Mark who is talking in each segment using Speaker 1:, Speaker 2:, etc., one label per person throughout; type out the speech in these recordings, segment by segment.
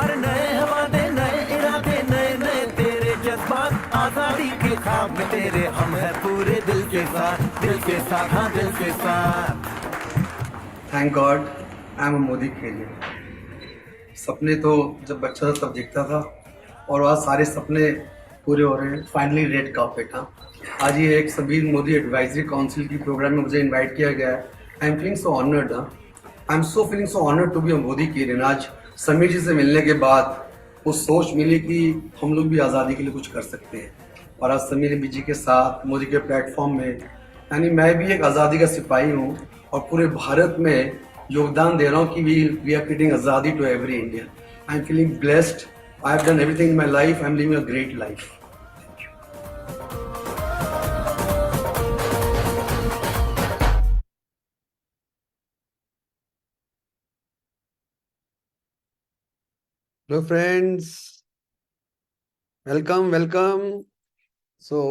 Speaker 1: अरे नए हवाले नए इरादे नए नए तेरे जज्बात आजादी के ख्वाब में तेरे हम है पूरे दिल के साथ दिल के साथ हाँ दिल के साथ।
Speaker 2: Thank God I am Modi के लिए। सपने तो जब बच्चा था तब दिखता था और आज सारे सपने पूरे हो रहे हैं। Finally red carpet. हाँ, आज ये एक समीर मोदी एडवाइजरी काउंसिल की प्रोग्राम में मुझे इनवाइट किया गया है। I am feeling so honoured. I am so feeling so honoured to be a Modi केरियन। आज समीर जी से मिलने के बाद वो सोच मिली कि हम लोग भी आज़ादी के लिए कुछ कर सकते हैं और आज समीर जी के साथ मोदी के प्लेटफॉर्म में यानी मैं भी एक आज़ादी का सिपाही हूँ और पूरे भारत में योगदान दे रहा हूँ कि वी आर क्रिएटिंग आज़ादी to every Indian. I am feeling blessed. I have done everything in my life. I am living a great life. Hello friends, welcome welcome. So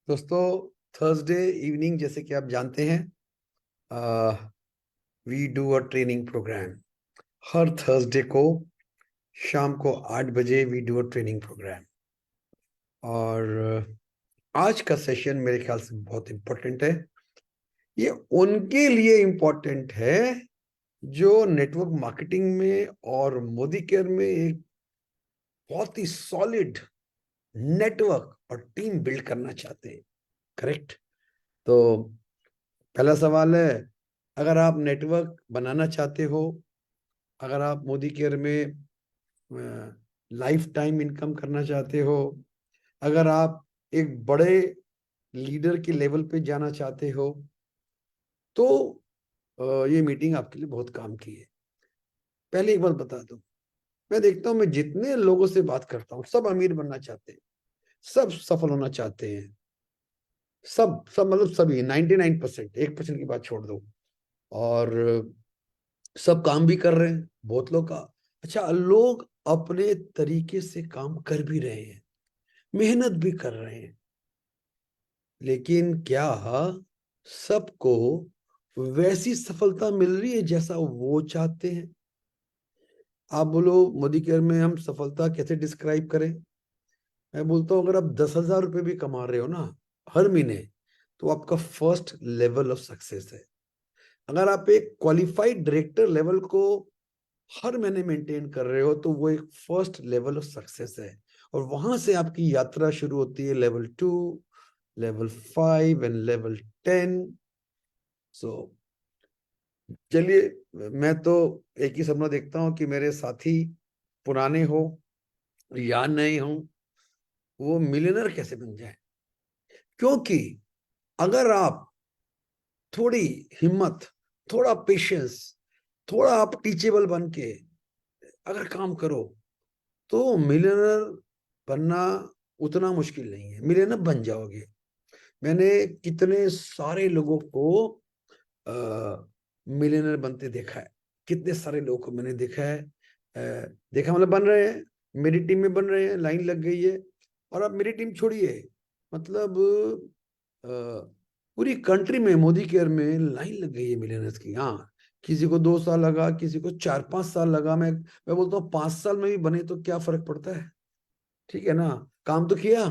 Speaker 2: दोस्तों, थर्सडे इवनिंग जैसे कि आप जानते हैं we do a training program. हर Thursday को शाम को 8 बजे we do a training program और आज का सेशन मेरे ख्याल से बहुत इम्पोर्टेंट है। ये उनके लिए इम्पोर्टेंट है जो नेटवर्क मार्केटिंग में और मोदी केयर में एक बहुत ही सॉलिड नेटवर्क और टीम बिल्ड करना चाहते हैं। करेक्ट। तो पहला सवाल है, अगर आप नेटवर्क बनाना चाहते हो, अगर आप मोदी केयर में लाइफ टाइम इनकम करना चाहते हो, अगर आप एक बड़े लीडर के लेवल पे जाना चाहते हो, तो ये मीटिंग आपके लिए बहुत काम की है। पहले एक बात बता दूं, मैं देखता हूं, मैं जितने लोगों से बात करता हूं सब अमीर बनना चाहते हैं, सब सफल होना चाहते हैं, सब सब मतलब सभी 99%, 1% की बात छोड़ दो। और सब काम भी कर रहे हैं, बहुत लोग का अच्छा, लोग अपने तरीके से काम कर भी रहे हैं, मेहनत भी कर रहे हैं, लेकिन क्या सबको वैसी सफलता मिल रही है जैसा वो चाहते हैं? आप बोलो मोदी केयर में हम सफलता कैसे डिस्क्राइब करें? मैं बोलता हूं, अगर आप 10,000 रुपये भी कमा रहे हो ना हर महीने, तो आपका फर्स्ट लेवल ऑफ सक्सेस है। अगर आप एक क्वालिफाइड डायरेक्टर लेवल को हर महीने मेंटेन कर रहे हो, तो वो एक फर्स्ट लेवल ऑफ सक्सेस है। और वहां से आपकी यात्रा शुरू होती है लेवल 2, लेवल 5 एंड लेवल 10। सो चलिए, मैं तो एक ही सपना देखता हूँ कि मेरे साथी पुराने हो या नए हो, वो मिलियनर कैसे बन जाए। क्योंकि अगर आप थोड़ी हिम्मत, थोड़ा पेशेंस, थोड़ा आप टीचेबल बन के अगर काम करो, तो मिलियनर बनना उतना मुश्किल नहीं है, मिलियनर बन जाओगे। मैंने कितने सारे लोगों को मिलियनर बनते देखा है, कितने सारे लोगों को मैंने देखा है, देखा मतलब बन रहे हैं, मेरी टीम में बन रहे हैं, लाइन लग गई है। और अब मेरी टीम छोड़िए, मतलब पूरी कंट्री में मोदी केयर में लाइन लग गई है मिलियनर्स की। हाँ, किसी को 2 साल लगा, किसी को 4-5 साल लगा। मैं बोलता हूँ 5 साल में भी बने तो क्या फर्क पड़ता है, ठीक है ना, काम तो किया।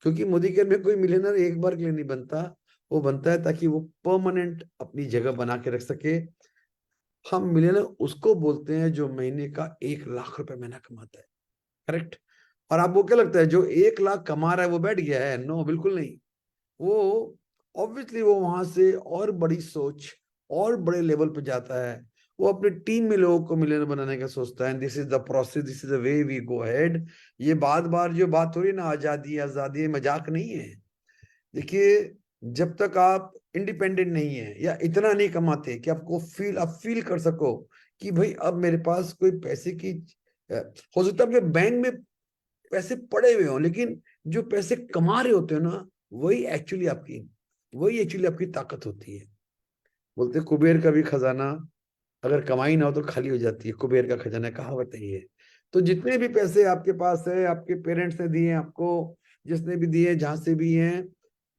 Speaker 2: क्योंकि मोदी केयर में कोई मिलियनर एक बार के लिए नहीं बनता, वो बनता है ताकि वो परमानेंट अपनी जगह बना के रख सके। हम मिलियनर उसको बोलते हैं जो महीने का 1 लाख रुपए महीना कमाता है। करेक्ट। और आपको क्या लगता है जो 1 लाख कमा रहा है वो बैठ गया है? नो, बिल्कुल नहीं। वो ऑब्वियसली वो वहां से और बड़ी सोच और बड़े लेवल पे जाता है। वो अपने टीम में लोगों को मिलियनर बनाने का सोचता है। This is the process, this is the way we go head. ये बार बार जो बात हो रही है ना, आजादी आजादी, मजाक नहीं है। देखिए, जब तक आप इंडिपेंडेंट नहीं है या इतना नहीं कमाते कि आपको आप फील कर सको कि भाई अब मेरे पास कोई पैसे की अ, हो सकता है आपके बैंक में पैसे पड़े हुए हों, लेकिन जो पैसे कमा रहे होते हो ना, वही एक्चुअली आपकी ताकत होती है। बोलते हैं, कुबेर का भी खजाना अगर कमाई ना हो तो खाली हो जाती है, कुबेर का खजाना, कहावत है ये। तो जितने भी पैसे आपके पास है, आपके पेरेंट्स ने दिए आपको, जिसने भी दिए, जहां से भी हैं,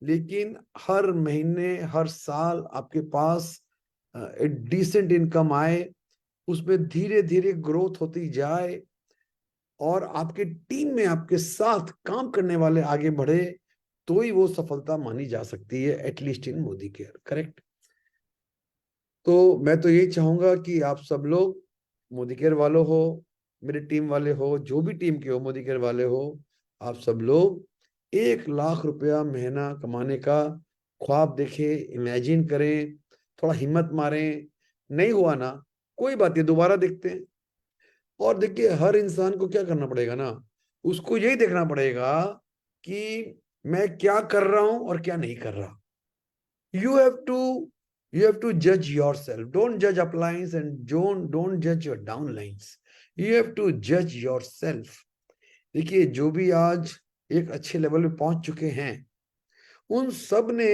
Speaker 2: लेकिन हर महीने हर साल आपके पास एक डिसेंट इनकम आए, उसमें धीरे धीरे ग्रोथ होती जाए, और आपके टीम में आपके साथ काम करने वाले आगे बढ़े, तो ही वो सफलता मानी जा सकती है, at least in Modi care. Correct. तो मैं तो यही चाहूंगा कि आप सब लोग, मोदी केयर वालों हो, मेरे टीम वाले हो, जो भी टीम के हो, मोदी केयर वाले हो, आप सब लोग 1 लाख रुपया महीना कमाने का ख्वाब देखें, इमेजिन करें, थोड़ा हिम्मत मारें। नहीं हुआ ना, कोई बात नहीं, दोबारा देखते हैं। और देखिए, हर इंसान को क्या करना पड़ेगा ना, उसको यही देखना पड़ेगा कि मैं क्या कर रहा हूं और क्या नहीं कर रहा। you have to you have to judge yourself. Don't judge uplines and don't judge your downlines. You have to judge yourself. देखिए, जो भी आज एक अच्छे लेवल पे पहुंच चुके हैं, उन सब ने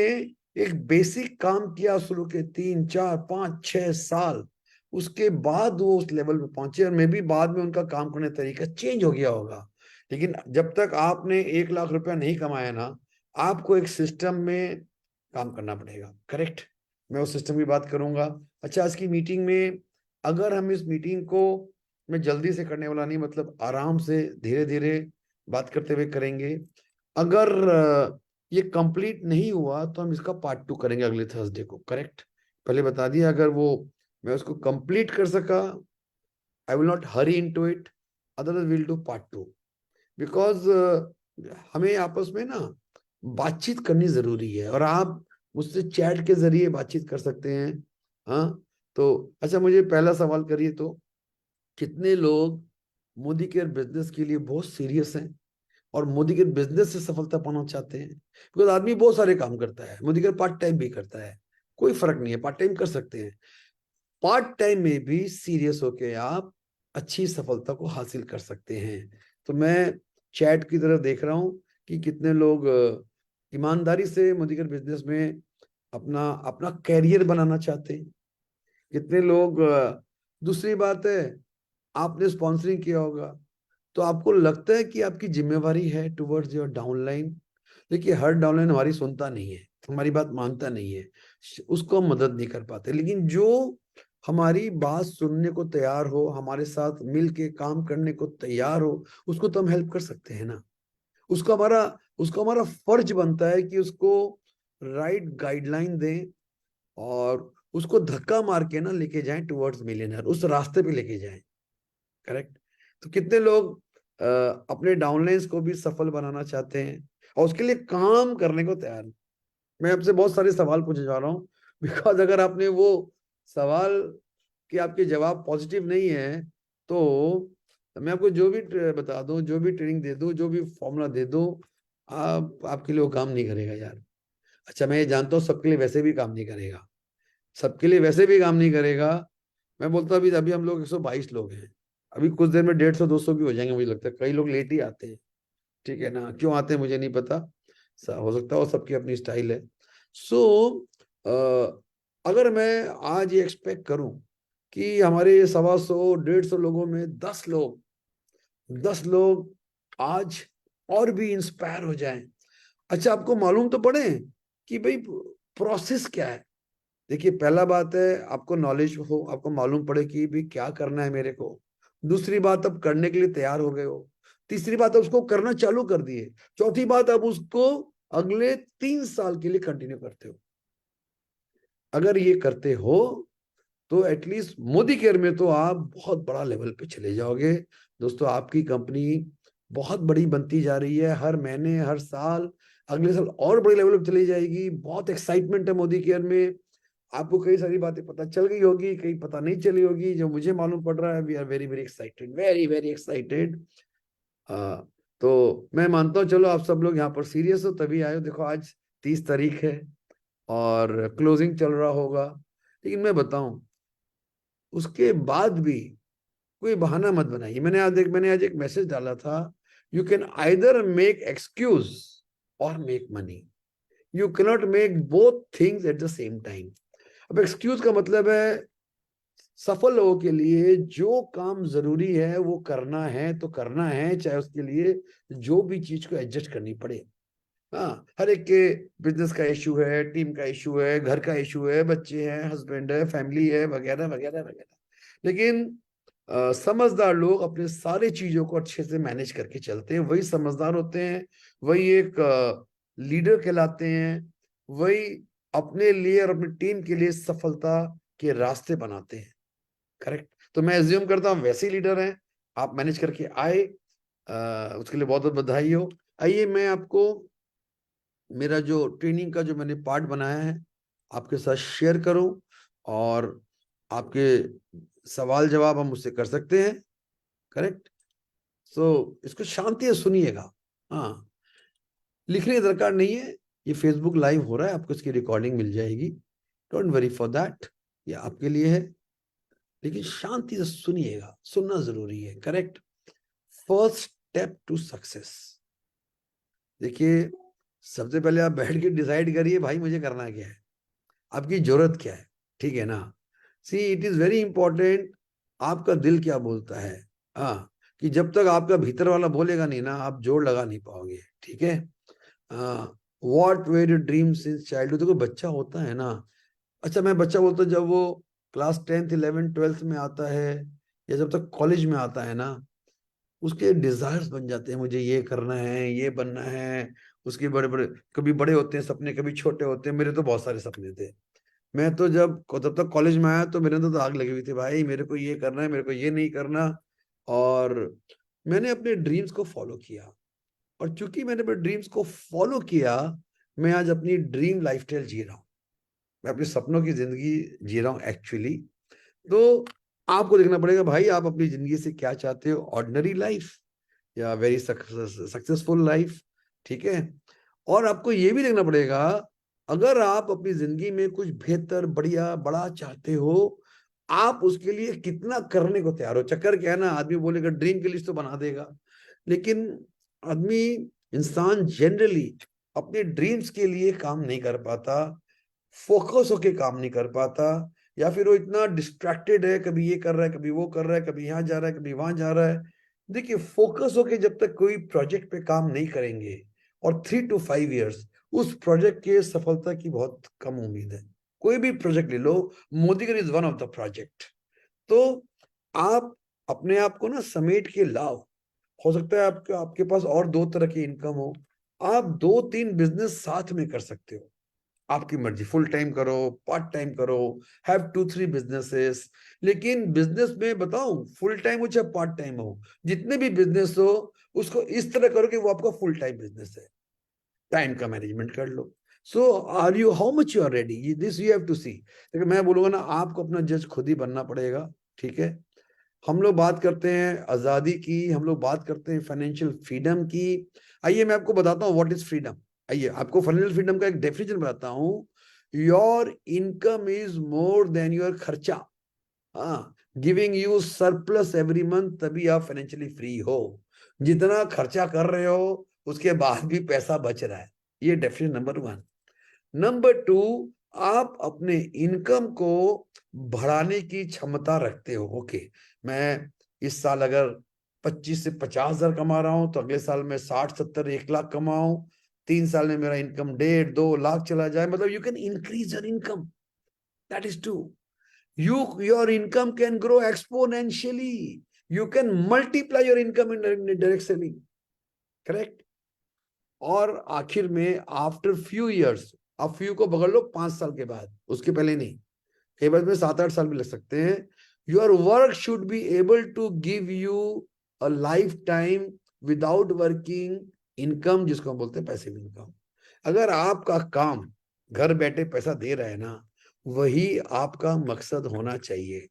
Speaker 2: एक बेसिक काम किया शुरू के 3 4 5 6 साल, उसके बाद वो उस लेवल पे पहुंचे, और मे भी बाद में उनका काम करने का तरीका चेंज हो गया होगा। लेकिन जब तक आपने 1 लाख रुपया नहीं कमाया ना, आपको एक सिस्टम में काम करना पड़ेगा। करेक्ट। मैं उस सिस्टम की बात करूंगा। अच्छा, आज की मीटिंग में, अगर हम इस मीटिंग को, मैं जल्दी से करने वाला नहीं, मतलब आराम से धीरे धीरे बात करते हुए करेंगे। अगर ये कंप्लीट नहीं हुआ तो हम इसका पार्ट 2 करेंगे अगले थर्सडे को। करेक्ट। पहले बता दिया, अगर वो मैं उसको कंप्लीट कर सका, I will not Hari into it, otherwise will do part 2। Because हमें आपस में ना बातचीत करनी जरूरी है, और आप मुझसे चैट के जरिए बातचीत कर सकते हैं। हाँ। तो अच्छा, मुझे पहला सवाल करिए तो, कितने लोग मोदी केयर बिजनेस के लिए बहुत सीरियस हैं और मोदी केयर बिजनेस से सफलता पाना चाहते हैं? बिकॉज आदमी बहुत सारे काम करता है, मोदी केयर पार्ट टाइम भी करता है, कोई फर्क नहीं है, पार्ट टाइम कर सकते हैं। पार्ट टाइम में भी सीरियस होके आप अच्छी सफलता को हासिल कर सकते हैं। तो मैं चैट की तरफ देख रहा हूं कि कितने लोग ईमानदारी से मोदी केयर बिजनेस में अपना अपना कैरियर बनाना चाहते हैं, कितने लोग दूसरी बात है, आपने स्पॉन्सरिंग किया होगा, तो आपको लगता है कि आपकी जिम्मेवारी है टुवर्ड्स योर डाउनलाइन। देखिए, हर डाउनलाइन हमारी सुनता नहीं है, हमारी बात मानता नहीं है, उसको हम मदद नहीं कर पाते, लेकिन जो हमारी बात सुनने को तैयार हो, हमारे साथ मिल के काम करने को तैयार हो, उसको तो हम हेल्प कर सकते हैं ना। उसको हमारा उसको हमारा फर्ज बनता है कि उसको राइट गाइडलाइन दें, और उसको धक्का मार के ना लेके जाएं टुवर्ड्स मिलियनर, उस रास्ते पे लेके जाएं। करेक्ट। तो कितने लोग अपने डाउनलाइंस को भी सफल बनाना चाहते हैं और उसके लिए काम करने को तैयार हैं? मैं आपसे बहुत सारे सवाल पूछने जा रहा हूँ, बिकॉज अगर आपने वो सवाल के आपके जवाब पॉजिटिव नहीं है, तो मैं आपको जो भी बता दूं, जो भी ट्रेनिंग दे दूं, जो भी फॉर्मूला दे दूं, आपके लिए वो काम नहीं करेगा यार। अच्छा, मैं ये जानता हूँ सबके लिए वैसे भी काम नहीं करेगा, सबके लिए वैसे भी काम नहीं करेगा। मैं बोलता हूँ, अभी अभी हम लोग 122 लोग हैं, अभी कुछ देर में 150 200 भी हो जाएंगे मुझे लगता है। कई लोग लेट ही आते हैं, ठीक है ना, क्यों आते हैं मुझे नहीं पता, हो सकता है वो सबकी अपनी स्टाइल है। सो अगर मैं आज ये एक्सपेक्ट करूं कि हमारे 125 150 लोगों में 10 लोग आज और भी इंस्पायर हो जाएं। अच्छा, आपको मालूम तो पड़े कि भाई प्रोसेस क्या है। देखिए, पहला बात है, आपको नॉलेज हो, आपको मालूम पड़े कि भी क्या करना है मेरे को। दूसरी बात, अब करने के लिए तैयार हो गए हो। तीसरी बात, अब उसको करना चालू कर दिए। चौथी बात, अब उसको अगले 3 साल के लिए कंटिन्यू करते हो। अगर ये करते हो तो एटलीस्ट मोदी केयर में तो आप बहुत बड़ा लेवल पे चले जाओगे। दोस्तों, आपकी कंपनी बहुत बड़ी बनती जा रही है, हर महीने हर साल, अगले साल और बड़े लेवल पे चली जाएगी। बहुत एक्साइटमेंट है मोदी केयर में। आपको कई सारी बातें पता चल गई होगी, कई पता नहीं चली होगी, जो मुझे मालूम पड़ रहा है। We are very very excited, very very excited. तो मैं मानता हूँ, चलो आप सब लोग यहाँ पर सीरियस हो तभी आए हो। देखो, आज 30 तारीख है, और क्लोजिंग चल रहा होगा, लेकिन मैं बताऊं उसके बाद भी कोई बहाना मत बनाइए। मैंने आज एक मैसेज डाला था, you can either make excuse or make money, you cannot make both things at the same time. अब एक्सक्यूज का मतलब है सफल लोगों के लिए जो काम जरूरी है वो करना है तो करना है, चाहे उसके लिए जो भी चीज को एडजस्ट करनी पड़े। हाँ, हर एक के बिजनेस का इशू है, टीम का इशू है, घर का इशू है, बच्चे हैं, हस्बैंड है, फैमिली है, वगैरह वगैरह वगैरह। लेकिन समझदार लोग अपने सारे चीजों को अच्छे से मैनेज करके चलते हैं, वही समझदार होते हैं, वही एक लीडर कहलाते हैं, वही अपने लिए और अपनी टीम के लिए सफलता के रास्ते बनाते हैं। करेक्ट। तो मैं एज्यूम करता हूँ वैसे लीडर हैं, आप मैनेज करके आए, उसके लिए बहुत बहुत बधाई हो। आइए मैं आपको मेरा जो ट्रेनिंग का जो मैंने पार्ट बनाया है आपके साथ शेयर करूं, और आपके सवाल जवाब हम मुझसे कर सकते हैं। करेक्ट। इसको शांति से सुनिएगा। हाँ, लिखने की दरकार नहीं है, ये फेसबुक लाइव हो रहा है, आपको इसकी रिकॉर्डिंग मिल जाएगी, डोंट वरी फॉर दैट, ये आपके लिए है, लेकिन शांति से सुनिएगा, सुनना जरूरी है। Correct. First step to success. देखिए, सबसे पहले आप बैठ के डिसाइड करिए भाई मुझे करना क्या है, आपकी जरूरत क्या है। ठीक है ना। See it is very important, आपका दिल क्या बोलता है। हाँ, कि जब तक आपका भीतर वाला बोलेगा नहीं ना, आप जोर लगा नहीं पाओगे। ठीक है। What were your dream since childhood. देखो बच्चा होता है ना, अच्छा मैं बच्चा बोलता हूँ, जब वो क्लास 10th 11th 12th में आता है, या जब तक कॉलेज में आता है ना, उसके डिजायर्स बन जाते हैं, मुझे ये करना है, ये बनना है। उसके बड़े बड़े, कभी बड़े होते हैं सपने, कभी छोटे होते हैं। मेरे तो बहुत सारे सपने थे। मैं तो जब तक कॉलेज में आया तो मेरे तो आग लगी हुई थी, भाई मेरे को ये करना है, मेरे को ये नहीं करना। और मैंने अपने ड्रीम्स को फॉलो किया, और चूंकि मैंने अपने ड्रीम्स को फॉलो किया, मैं आज अपनी ड्रीम लाइफस्टाइल जी रहा हूँ, मैं अपने सपनों की जिंदगी जी रहा हूँ एक्चुअली। तो आपको देखना पड़ेगा भाई आप अपनी जिंदगी से क्या चाहते हो, ऑर्डिनरी लाइफ या वेरी सक्सेसफुल लाइफ। ठीक है। और आपको ये भी देखना पड़ेगा, अगर आप अपनी जिंदगी में कुछ बेहतर बढ़िया बड़ा चाहते हो, आप उसके लिए कितना करने को तैयार हो। चक्कर क्या है ना, आदमी बोलेगा ड्रीम की लिस्ट तो बना देगा, लेकिन आदमी, इंसान जनरली अपने ड्रीम्स के लिए काम नहीं कर पाता, फोकस होके काम नहीं कर पाता, या फिर वो इतना डिस्ट्रैक्टेड है, कभी ये कर रहा है, कभी वो कर रहा है, कभी यहाँ जा रहा है, कभी वहां जा रहा है। देखिए, फोकस होके जब तक कोई प्रोजेक्ट पे काम नहीं करेंगे, और 3 to 5 years उस प्रोजेक्ट के सफलता की बहुत कम उम्मीद है। कोई भी प्रोजेक्ट ले लो, Modicare is one of the project. तो आप अपने आप को ना समेट के लाओ। हो सकता है आपके पास और 2 तरह की इनकम हो, आप 2-3 बिजनेस साथ में कर सकते हो, आपकी मर्जी, फुल टाइम करो, पार्ट टाइम करो, हैव 2-3 बिजनेसेस। लेकिन बिजनेस में बताऊं, फुल टाइम हो चाहे पार्ट टाइम हो, जितने भी बिजनेस हो, उसको इस तरह करो कि वो आपका फुल टाइम बिजनेस है। टाइम का मैनेजमेंट कर लो। So are you, how much you are ready, this you have to see. देखिए मैं बोलूंगा ना, आपको अपना जज खुद ही बनना पड़ेगा। ठीक है। हम लोग बात करते हैं आजादी की, हम लोग बात करते हैं फाइनेंशियल फ्रीडम की। आइए मैं आपको बताता हूँ व्हाट इज फ्रीडम। आइए आपको फाइनेंशियल फ्रीडम का एक डेफिनेशन बताता हूँ। Your income is more than your खर्चा। हाँ, giving you surplus every month, तभी आप फाइनेंशियली फ्री हो। जितना खर्चा कर रहे हो उसके बाद भी पैसा बच रहा है, ये डेफिनेशन नंबर 1। नंबर 2, आप अपने इनकम को बढ़ाने की क्षमता रखते हो। ओके, मैं इस साल अगर 25 से 50 हजार कमा रहा हूं, तो अगले साल में 60, 70, 1 लाख कमाऊं। 3 साल में मेरा इनकम 1.5, 2 लाख चला जाए, मतलब you can increase your income. That is true. Your income can grow exponentially. You can multiply your income in direct selling. Correct. और आखिर में आफ्टर फ्यू इयर्स, आप फ्यू को पकड़ लो 5 साल के बाद, उसके पहले नहीं, कई बार में 7-8 साल भी लग सकते हैं। Your work should be able to give you a lifetime without working income, जिसको हम बोलते हैं पैसिव इनकम। अगर आपका काम घर बैठे पैसा दे रहा है ना, वही आपका मकसद होना चाहिए।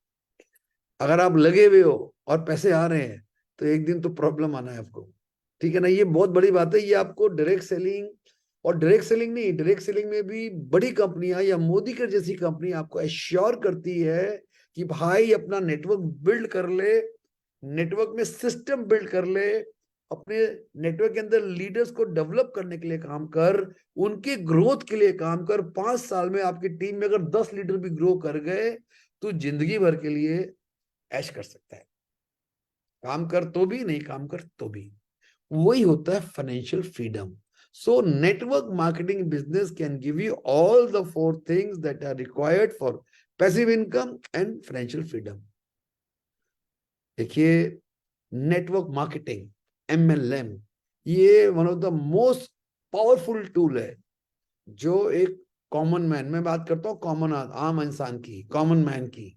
Speaker 2: अगर आप लगे हुए हो और पैसे आ रहे हैं, तो एक दिन तो प्रॉब्लम आना है आपको। ठीक है ना, ये बहुत बड़ी बात है, ये आपको डायरेक्ट सेलिंग और डायरेक्ट सेलिंग नहीं, डायरेक्ट सेलिंग में भी बड़ी कंपनियां या मोदी के जैसी कंपनी आपको एश्योर करती है कि भाई अपना नेटवर्क बिल्ड कर ले, नेटवर्क में सिस्टम बिल्ड कर ले, अपने नेटवर्क के अंदर लीडर्स को डेवलप करने के लिए काम कर, उनके ग्रोथ के लिए काम कर। 5 साल में आपकी टीम में अगर 10 लीडर भी ग्रो कर गए तो जिंदगी भर के लिए ऐश कर सकता है। काम कर तो भी, नहीं काम कर तो भी। वही होता है financial freedom. So network marketing business can give you all the 4 things that are required for passive income and financial freedom. देखिए, नेटवर्क मार्केटिंग, MLM, ये one of the most powerful tool है जो एक कॉमन मैन, मैं बात करता हूं common आम इंसान की, कॉमन मैन की,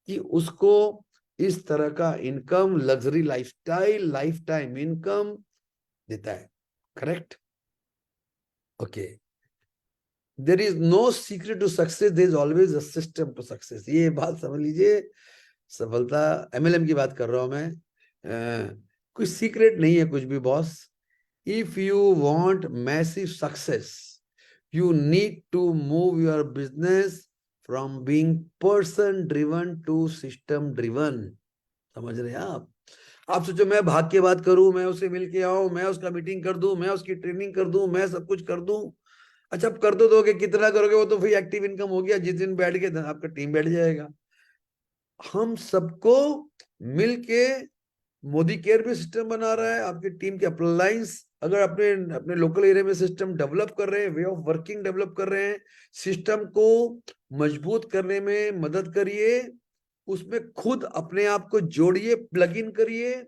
Speaker 2: कि उसको इस तरह का income, luxury lifestyle, lifetime income देता है। Correct? Okay. There is no secret to success, there is always a system to success. ये बात समझ लीजिए। सफलता, MLM की बात कर रहा हूं मैं। कोई सीक्रेट नहीं है कुछ भी boss. If you want massive success, you need to move your business from being person driven to system driven। समझ रहे हैं आप सोचो मैं भाग के बात करूं, मैं उसे मिल के आऊं, मैं उसका मीटिंग कर दूं, मैं उसकी ट्रेनिंग कर दूं, मैं सब कुछ कर दूं। अच्छा, आप कर दो दोगे, कितना करोगे? वो तो फिर एक्टिव इनकम हो गया, जिस दिन बैठ के आपका टीम बैठ जाएगा। हम सबको मिलके मोदी केयर भी सिस्टम बना रहा है, आपकी टीम के अपलाइंस अगर अपने अपने लोकल एरिया में सिस्टम डेवलप कर रहे हैं, वे ऑफ वर्किंग डेवलप कर रहे हैं, सिस्टम को मजबूत करने में मदद करिए, उसमें खुद अपने आप को जोड़िए, प्लग इन करिए,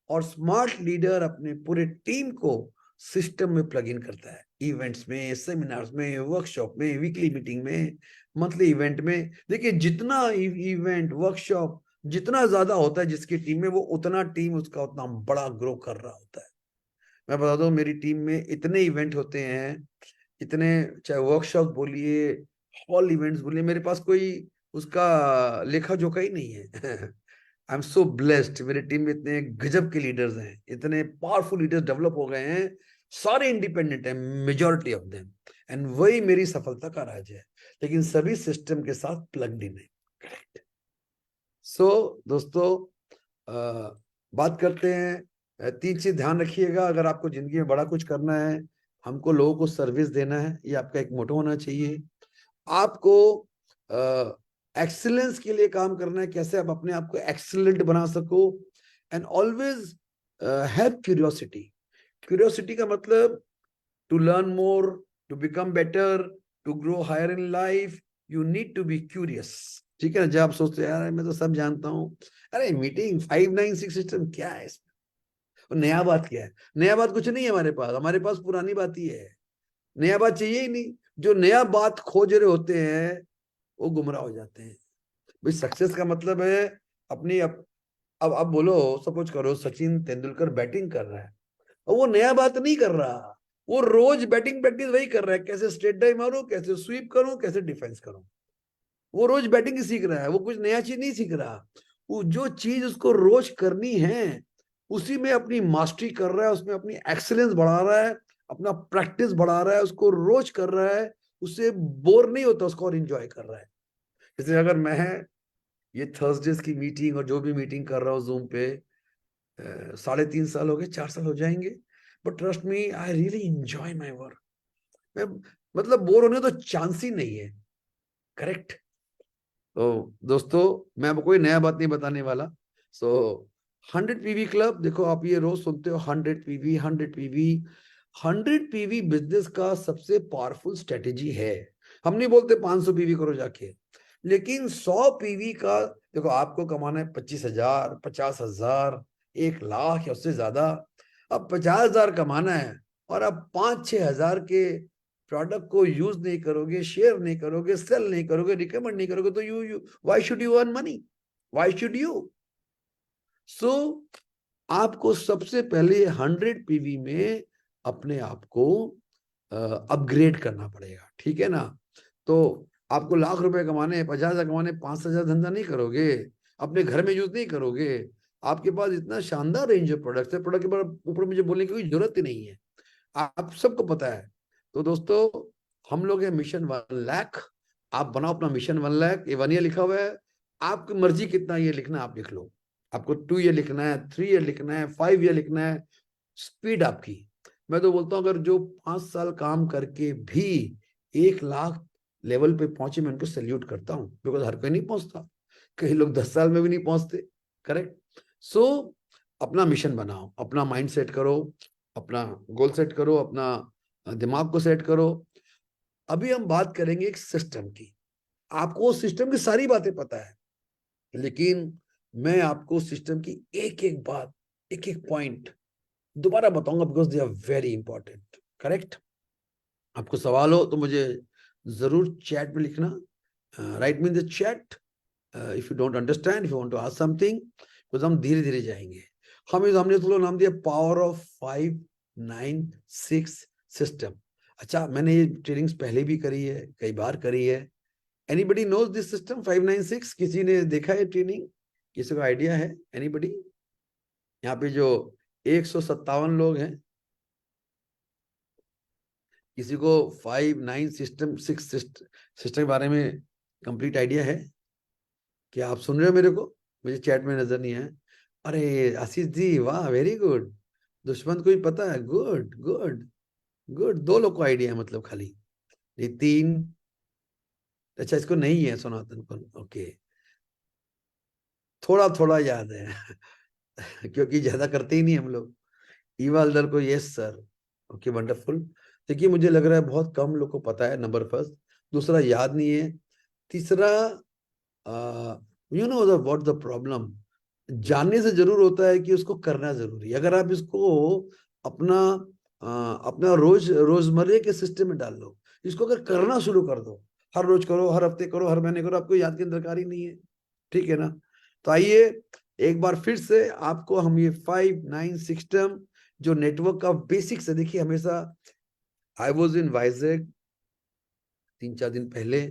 Speaker 2: और स्मार्ट लीडर अपने पूरे टीम को सिस्टम में प्लग इन करता है। इवेंट्स में, सेमिनार्स में, वर्कशॉप में, वीकली मीटिंग में, मंथली इवेंट में। देखिए, जितना इवेंट वर्कशॉप जितना ज्यादा होता है जिसकी टीम में, वो उतना टीम उसका उतना बड़ा ग्रो कर रहा होता है। मैं बता दूं, मेरी टीम में इतने इवेंट होते हैं, इतने, चाहे वर्कशॉप बोलिए, हॉल इवेंट्स बोलिए, मेरे पास कोई उसका लेखा जोखा ही नहीं है। आई एम सो ब्लेस्ड, मेरी टीम में इतने गजब के लीडर्स हैं, इतने पावरफुल लीडर्स डेवलप हो गए हैं, सारे इंडिपेंडेंट हैं, मेजॉरिटी ऑफ देम, एंड वही मेरी सफलता का राज है। लेकिन सभी सिस्टम के साथ प्लग्ड इन है। करेक्ट? दोस्तों, बात करते हैं। 3 चीज ध्यान रखिएगा अगर आपको जिंदगी में बड़ा कुछ करना है। हमको लोगों को सर्विस देना है, ये आपका एक मोटो होना चाहिए। आपको एक्सीलेंस के लिए काम करना है, कैसे आप अपने आप को एक्सीलेंट बना सको। And always have curiosity. Curiosity का मतलब to learn more, to become better, to grow higher in life, you need to be curious. ठीक है ना? जब आप सोचते हैं यार मैं तो सब जानता हूँ, अरे मीटिंग 596 सिस्टम क्या है इसमें, और नया बात क्या है? नया बात कुछ नहीं है हमारे पास पुरानी बात ही है। नया बात चाहिए ही नहीं। जो नया बात खोज रहे होते हैं वो गुमराह हो जाते हैं। भाई, सक्सेस का मतलब है अपनी अब बोलो, सपोज करो सचिन तेंदुलकर बैटिंग कर रहा है और वो नया बात नहीं कर रहा, वो रोज बैटिंग प्रैक्टिस वही कर रहा है, कैसे स्ट्रेट ड्राइव मारूं, कैसे स्वीप करूं, कैसे डिफेंस करूं। वो रोज बैटिंग ही सीख रहा है, वो कुछ नया चीज नहीं सीख रहा। वो जो चीज उसको रोज करनी है उसी में अपनी मास्टरी कर रहा है, उसमें अपनी एक्सेलेंस बढ़ा रहा है, अपना प्रैक्टिस बढ़ा रहा है, उसको रोज कर रहा है, उससे बोर नहीं होता, उसको और इंजॉय कर रहा है। जैसे अगर मैं ये थर्सडेज की मीटिंग और जो भी मीटिंग कर रहा हूँ जूम पे, 3.5 साल हो गए, 4 साल हो जाएंगे, but trust me, I really enjoy my work. मैं मतलब बोर होने तो चांस ही नहीं है। करेक्ट? तो दोस्तों, मैं आपको कोई नया बात नहीं बताने वाला। 100 PV क्लब, देखो आप ये रोज सुनते हो 100 PV 100 PV। 100 PV बिजनेस का सबसे पावरफुल स्ट्रेटेजी है। हम नहीं बोलते 500 PV करो जाके, लेकिन 100 PV का देखो, आपको कमाना है 25,000, 50,000, 1 लाख या उससे ज्यादा। अब 50,000 कमाना है और अब 5-6 हजार के प्रोडक्ट को यूज नहीं करोगे, शेयर नहीं करोगे, सेल नहीं करोगे, रिकमेंड नहीं करोगे, तो you why should you earn money? Why should you? So आपको सबसे पहले 100 PV में अपने आप को अपग्रेड करना पड़ेगा। ठीक है ना? तो आपको लाख रुपए कमाने हैं, 50,000 कमाने, 5,000 धंधा नहीं करोगे, अपने घर में यूज नहीं करोगे। आपके पास इतना शानदार रेंज ऑफ प्रोडक्ट्स है, प्रोडक्ट के ऊपर मुझे बोलने की कोई जरूरत ही नहीं है। आप सबको पता है तो दोस्तों हम लोग हैं मिशन 1 लाख। आप बनाओ अपना मिशन 1 लाख। ये 1 ईयर लिखा हुआ है, आपकी मर्जी कितना ये लिखना आप लिख लो। आपको 2 ईयर लिखना है, 3 ईयर लिखना है, 5 ईयर लिखना है, स्पीड आपकी। मैं तो बोलता हूँ अगर जो 5 साल काम करके भी 1 लाख लेवल पे पहुंचे, मैं उनको सैल्यूट करता हूँ, बिकॉज हर कोई नहीं पहुंचता। कई लोग 10 साल में भी नहीं पहुंचते। करेक्ट। सो अपना मिशन बनाओ, अपना माइंड सेट करो, अपना गोल सेट करो, अपना दिमाग को सेट करो। अभी हम बात करेंगे एक सिस्टम की। आपको सिस्टम की सारी बातें पता है, लेकिन मैं आपको सिस्टम की एक एक बात, एक एक पॉइंट दोबारा बताऊंगा, because they are very important. Correct. आपको सवाल हो तो मुझे जरूर चैट में लिखना, write me in the chat if you don't understand, if you want to ask something. Because हम धीरे धीरे जाएंगे। हमने तो नाम दिया पावर ऑफ 596 सिस्टम। अच्छा, मैंने ये ट्रेनिंग्स पहले भी करी है, कई बार करी है। Anybody knows this system 596? किसी ने देखा है ट्रेनिंग? किसी को आइडिया है? एनीबडी? यहाँ पे जो 157 लोग हैं, किसी को 5 9 सिस्टम 6 सिस्टम के बारे में कंप्लीट आइडिया है? क्या आप सुन रहे हो मेरे को? मुझे चैट में नजर नहीं है। अरे आशीष जी, वाह, वेरी गुड। दुश्मन को भी पता है, गुड गुड गुड। 2 लोग को आइडिया है मतलब खाली, ये 3। अच्छा, इसको नहीं है सनातन को, ओके। थोड़ा थोड़ा याद है क्योंकि ज्यादा करते ही नहीं हम लोग। ईवा हल्दर को यस सर, ओके, वंडरफुल। देखिए मुझे लग रहा है बहुत कम लोग को पता है, नंबर फर्स्ट। दूसरा, याद नहीं है। तीसरा, you know what the problem, जानने से जरूर होता है कि उसको करना जरूरी है। अगर आप इसको अपना अपना रोजमर्रे के सिस्टम में डाल लो, इसको अगर करना शुरू कर दो, हर रोज करो, हर हफ्ते करो, हर महीने करो, आपको याद की दरकार ही नहीं है। ठीक है ना? तो आइए एक बार फिर से आपको हम ये 5 9 सिस्टम जो नेटवर्क का बेसिक्स है। देखिए हमेशा, आई वॉज इन वाइजैक 3 4 दिन पहले,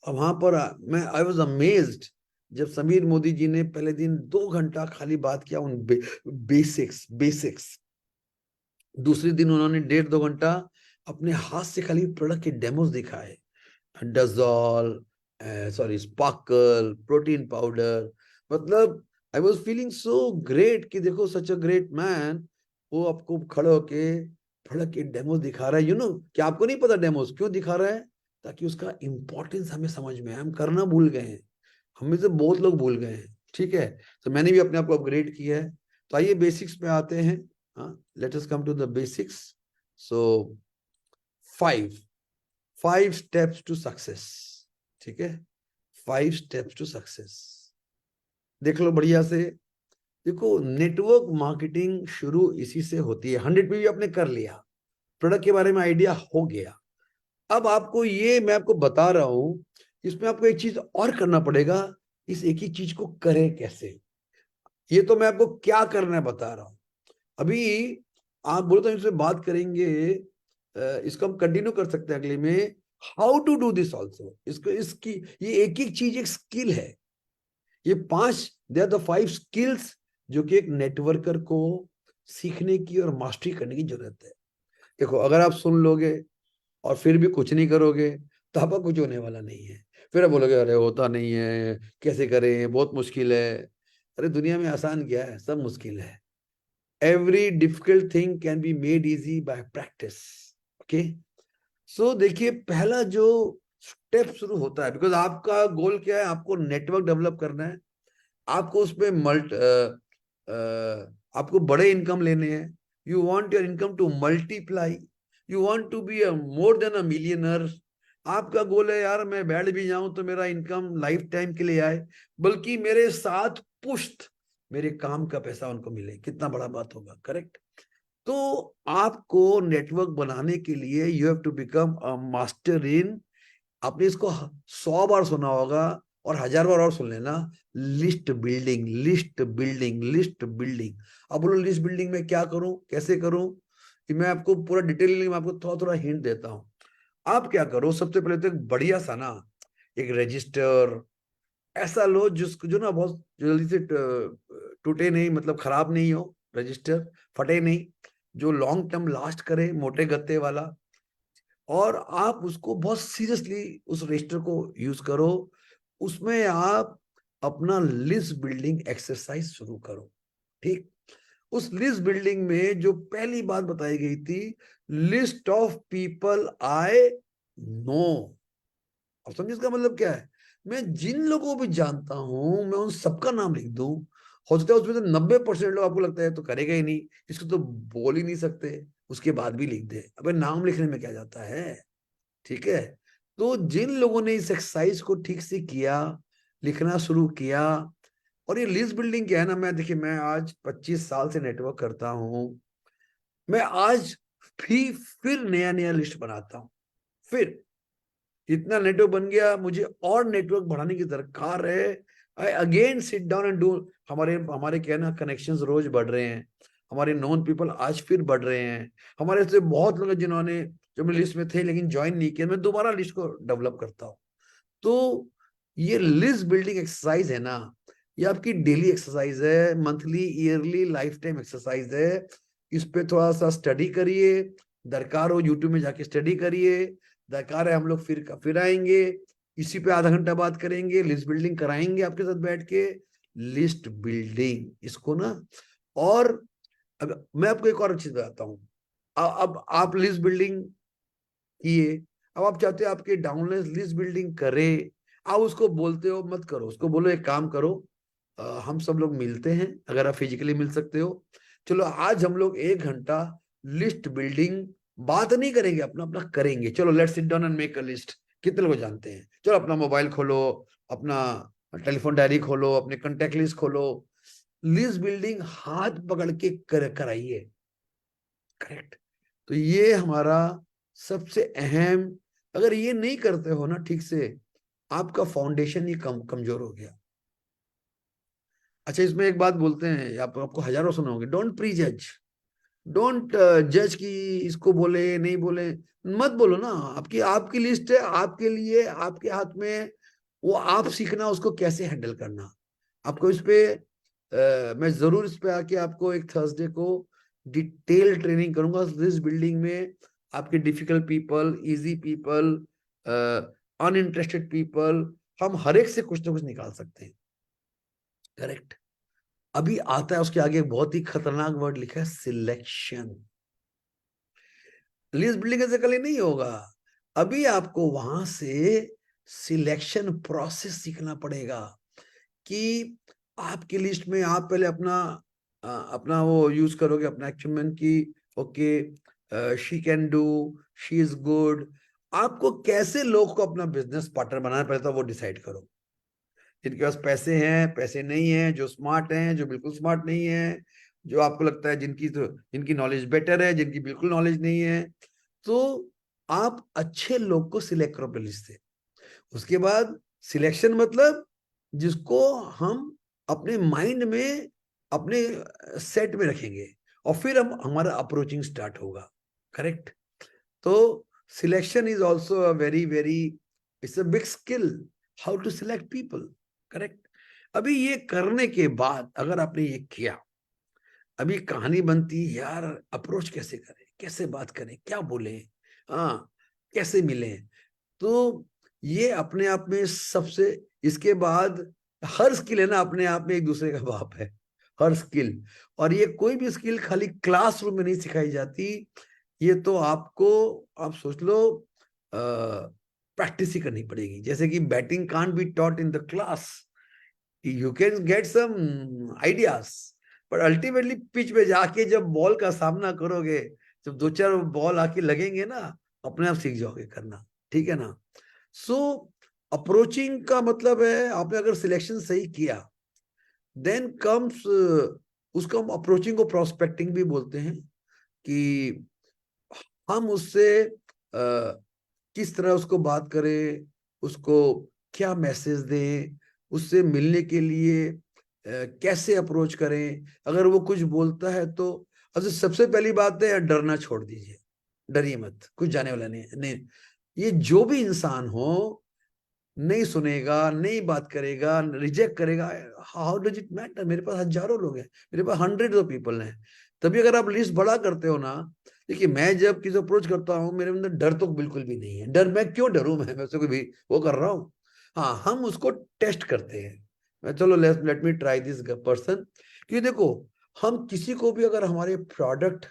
Speaker 2: और वहां पर मैं आई वॉज अमेज्ड जब समीर मोदी जी ने पहले दिन 2 घंटा खाली बात किया उन बेसिक्स। दूसरे दिन उन्होंने 1.5 2 घंटा अपने हाथ से खाली प्रोडक्ट के डेमोस दिखाए। डजॉल, सॉरी, स्पार्कल, प्रोटीन पाउडर। मतलब I was feeling so great कि देखो सच अ ग्रेट मैन, वो आपको खड़े होके प्रोडक्ट के डेमोस दिखा रहा है। यू नो, क्या आपको नहीं पता डेमोस क्यों दिखा रहा है? ताकि उसका इंपॉर्टेंस हमें समझ में आए। हम करना भूल गए हैं, हम में से बहुत लोग भूल गए हैं। ठीक है, तो मैंने भी अपने आप को अपग्रेड किया है। तो आइए बेसिक्स पे आते हैं। Let us come to the basics. So 5 steps to success. ठीक है, 5 स्टेप्स टू सक्सेस। देख लो बढ़िया से। देखो, नेटवर्क मार्केटिंग शुरू इसी से होती है। 100 पे भी आपने कर लिया, प्रोडक्ट के बारे में आइडिया हो गया। अब आपको ये मैं आपको बता रहा हूं, इसमें आपको एक चीज और करना पड़ेगा। इस एक ही चीज को करें कैसे? ये तो मैं आपको क्या करना है बता रहा हूं। अभी आप बोलो तो हम इसमें बात करेंगे, इसको हम कंटिन्यू कर सकते हैं अगले में। How to do this also, इसको इसकी ये एक एक चीज एक स्किल है। ये 5, दे आर द 5 स्किल्स जो कि एक नेटवर्कर को सीखने की और मास्टरी करने की जरूरत है। देखो, अगर आप सुन लोगे और फिर भी कुछ नहीं करोगे तो आपका कुछ होने वाला नहीं है। फिर आप बोलोगे अरे होता नहीं है, कैसे करें, बहुत मुश्किल है। अरे दुनिया में आसान क्या है, सब मुश्किल है। Every difficult thing can be made easy by practice. Okay. So देखिए, पहला जो स्टेप शुरू होता है, बिकॉज आपका गोल क्या है? आपको नेटवर्क डेवलप करना है। आपको उसमें आपको बड़े इनकम लेने हैं। You want your income to multiply, you want to be more than a millionaire. आपका गोल है यार, मैं बैठ भी जाऊं तो मेरा इनकम लाइफ टाइम के लिए आए, बल्कि मेरे साथ पुश्त मेरे काम का पैसा उनको मिले। कितना बड़ा बात होगा। करेक्ट। तो आपको नेटवर्क बनाने के लिए you have to become a master in, आपने इसको 100 बार सुना होगा और 1000 बार और सुन लेना, list building, list building, list building. अब बोलो लिस्ट बिल्डिंग में क्या करूं, कैसे करूं? कि मैं आपको पूरा डिटेल में आपको थोड़ा थोड़ा हिंट देता हूं। आप क्या करो, सबसे पहले तो एक बढ़िया सा ना एक रजिस्टर ऐसा लो जिसको जो ना बहुत जल्दी से टूटे नहीं, मतलब खराब नहीं हो, रजिस्टर फटे नहीं, जो लॉन्ग टर्म लास्ट करे, मोटे गत्ते वाला। और आप उसको बहुत सीरियसली उस रजिस्टर को यूज करो। उसमें आप अपना लिस्ट बिल्डिंग एक्सरसाइज शुरू करो। ठीक, उस लिस्ट बिल्डिंग में जो पहली बात बताई गई थी, list of people I know. अब समझिए इसका मतलब क्या है, मैं जिन लोगों को भी जानता हूं मैं उन सबका नाम लिख दूं। हो सकता है उसमें से 90% लोग आपको लगता है तो करेगा ही नहीं, इसको तो बोल ही नहीं सकते, उसके बाद भी लिख दे। अबे नाम लिखने में क्या जाता है, ठीक है। तो जिन लोगों ने इस एक्सरसाइज को ठीक से किया, लिखना शुरू किया, और ये लिस्ट बिल्डिंग क्या है ना, मैं देखिए मैं आज 25 साल से नेटवर्क करता हूं, मैं आज भी फिर नया नया लिस्ट बनाता हूं। फिर इतना नेटवर्क बन गया, मुझे और नेटवर्क बढ़ाने की दरकार है। I again sit down and do. हमारे हमारे क्या ना कनेक्शंस रोज बढ़ रहे हैं, हमारे नॉन पीपल आज फिर बढ़ रहे हैं। हमारे से बहुत लोग जिन्होंने जो मेरी लिस्ट में थे लेकिन ज्वाइन नहीं किया, मैं दोबारा लिस्ट को डेवलप करता हूँ। तो ये लिस्ट बिल्डिंग एक्सरसाइज है ना, ये आपकी डेली एक्सरसाइज है, monthly, yearly, life time exercise है। इस पे थोड़ा सा स्टडी करिए, दरकार हो यूट्यूब में जाके स्टडी करिए, दरकार है हम लोग फिर आएंगे, इसी पे आधा घंटा बात करेंगे, लिस्ट बिल्डिंग कराएंगे आपके साथ बैठ के। लिस्ट बिल्डिंग इसको ना, और अब मैं आपको एक और चीज बताता हूँ। अब आप लिस्ट बिल्डिंग किए, अब आप चाहते हो आपके डाउनलाइन लिस्ट बिल्डिंग करे, आप उसको बोलते हो मत करो, उसको बोलो एक काम करो, हम सब लोग मिलते हैं, अगर आप फिजिकली मिल सकते हो, चलो आज हम लोग 1 घंटा लिस्ट बिल्डिंग, बात नहीं करेंगे, अपना अपना करेंगे। चलो let's sit down and make a list. कितने लोग जानते हैं, चलो अपना मोबाइल खोलो, अपना टेलीफोन डायरी खोलो, अपने कॉन्टेक्ट लिस्ट खोलो, लिस्ट बिल्डिंग हाथ पकड़ के कराइए। करेक्ट। तो ये हमारा सबसे अहम, अगर ये नहीं करते हो ना ठीक से, आपका फाउंडेशन ही कमजोर हो गया। अच्छा, इसमें एक बात बोलते हैं, आपको हजारों सुने होंगे, डोंट प्री जज। डोंट जज कि इसको बोले नहीं बोले, मत बोलो ना। आपकी आपकी लिस्ट है, आपके लिए, आपके हाथ में, वो आप सीखना उसको कैसे हैंडल करना। आपको इस पे मैं जरूर इस पे आके आपको एक थर्सडे को डिटेल ट्रेनिंग करूंगा लिस्ट बिल्डिंग में। आपके difficult people, easy people, uninterested people, हम हर एक से कुछ ना कुछ निकाल सकते हैं। करेक्ट। अभी आता है उसके आगे एक बहुत ही खतरनाक वर्ड लिखा है, सिलेक्शन। लिस्ट बिल्डिंग ऐसे कल नहीं होगा, अभी आपको वहां से सिलेक्शन प्रोसेस सीखना पड़ेगा कि आपकी लिस्ट में आप पहले अपना वो यूज करोगे, अपना एक्चुअल की, okay she can do, she is good. आपको कैसे लोग को अपना बिजनेस पार्टनर बनाना, पहले तो वो डिसाइड करो। जिनके पास पैसे हैं, पैसे नहीं है, जो स्मार्ट हैं, जो बिल्कुल स्मार्ट नहीं है, जो आपको लगता है जिनकी नॉलेज बेटर है, जिनकी बिल्कुल नॉलेज नहीं है, तो आप अच्छे लोग को सिलेक्ट करो अपनी लिस्ट से। उसके बाद सिलेक्शन मतलब जिसको हम अपने माइंड में, अपने सेट में रखेंगे, और फिर हम हमारा अप्रोचिंग स्टार्ट होगा। करेक्ट। तो selection is also a very very, it's a big skill, how to select people. Correct. अभी ये करने के बाद अगर आपने ये किया, अभी कहानी बनती है यार, अप्रोच कैसे करें, कैसे बात करें, क्या बोले, हाँ कैसे मिले। तो ये अपने आप में सबसे, इसके बाद हर स्किल है ना अपने आप में एक दूसरे का बाप है, हर स्किल। और ये कोई भी स्किल खाली क्लासरूम में नहीं सिखाई जाती, ये तो आपको, आप सोच लो, प्रैक्टिस ही करनी पड़ेगी। जैसे कि batting can't be taught in the class, you can get some ideas, पर अल्टीमेटली पिच पे जाके जब बॉल का सामना करोगे, जब 2-4 बॉल आके लगेंगे ना, अपने आप सीख जाओगे करना। ठीक है ना। सो अप्रोचिंग का मतलब है, आपने अगर सिलेक्शन सही किया, देन कम्स, उसको हम अप्रोचिंग को प्रोस्पेक्टिंग भी बोलते हैं, कि हम उससे किस तरह उसको बात करें, उसको क्या मैसेज दें, उससे मिलने के लिए कैसे अप्रोच करें। अगर वो कुछ बोलता है तो, अच्छा सबसे पहली बात है डरना छोड़ दीजिए, डरिए मत, कुछ जाने वाला नहीं। ये जो भी इंसान हो, नहीं सुनेगा, नहीं बात करेगा, रिजेक्ट करेगा, हाउ डज इट मैटर, मेरे पास हजारों लोग हैं, मेरे पास हंड्रेड ऑफ पीपल हैं। तभी अगर आप लिस्ट बड़ा करते हो ना, देखिए मैं जब किसी अप्रोच करता हूँ मेरे अंदर डर तो बिल्कुल भी नहीं है। डर, मैं क्यों डरूं, मैं उससे कोई भी वो कर रहा हूँ। हाँ, हम उसको टेस्ट करते हैं। मैं चलो let me try this person. क्योंकि देखो, हम किसी को भी अगर हमारे प्रोडक्ट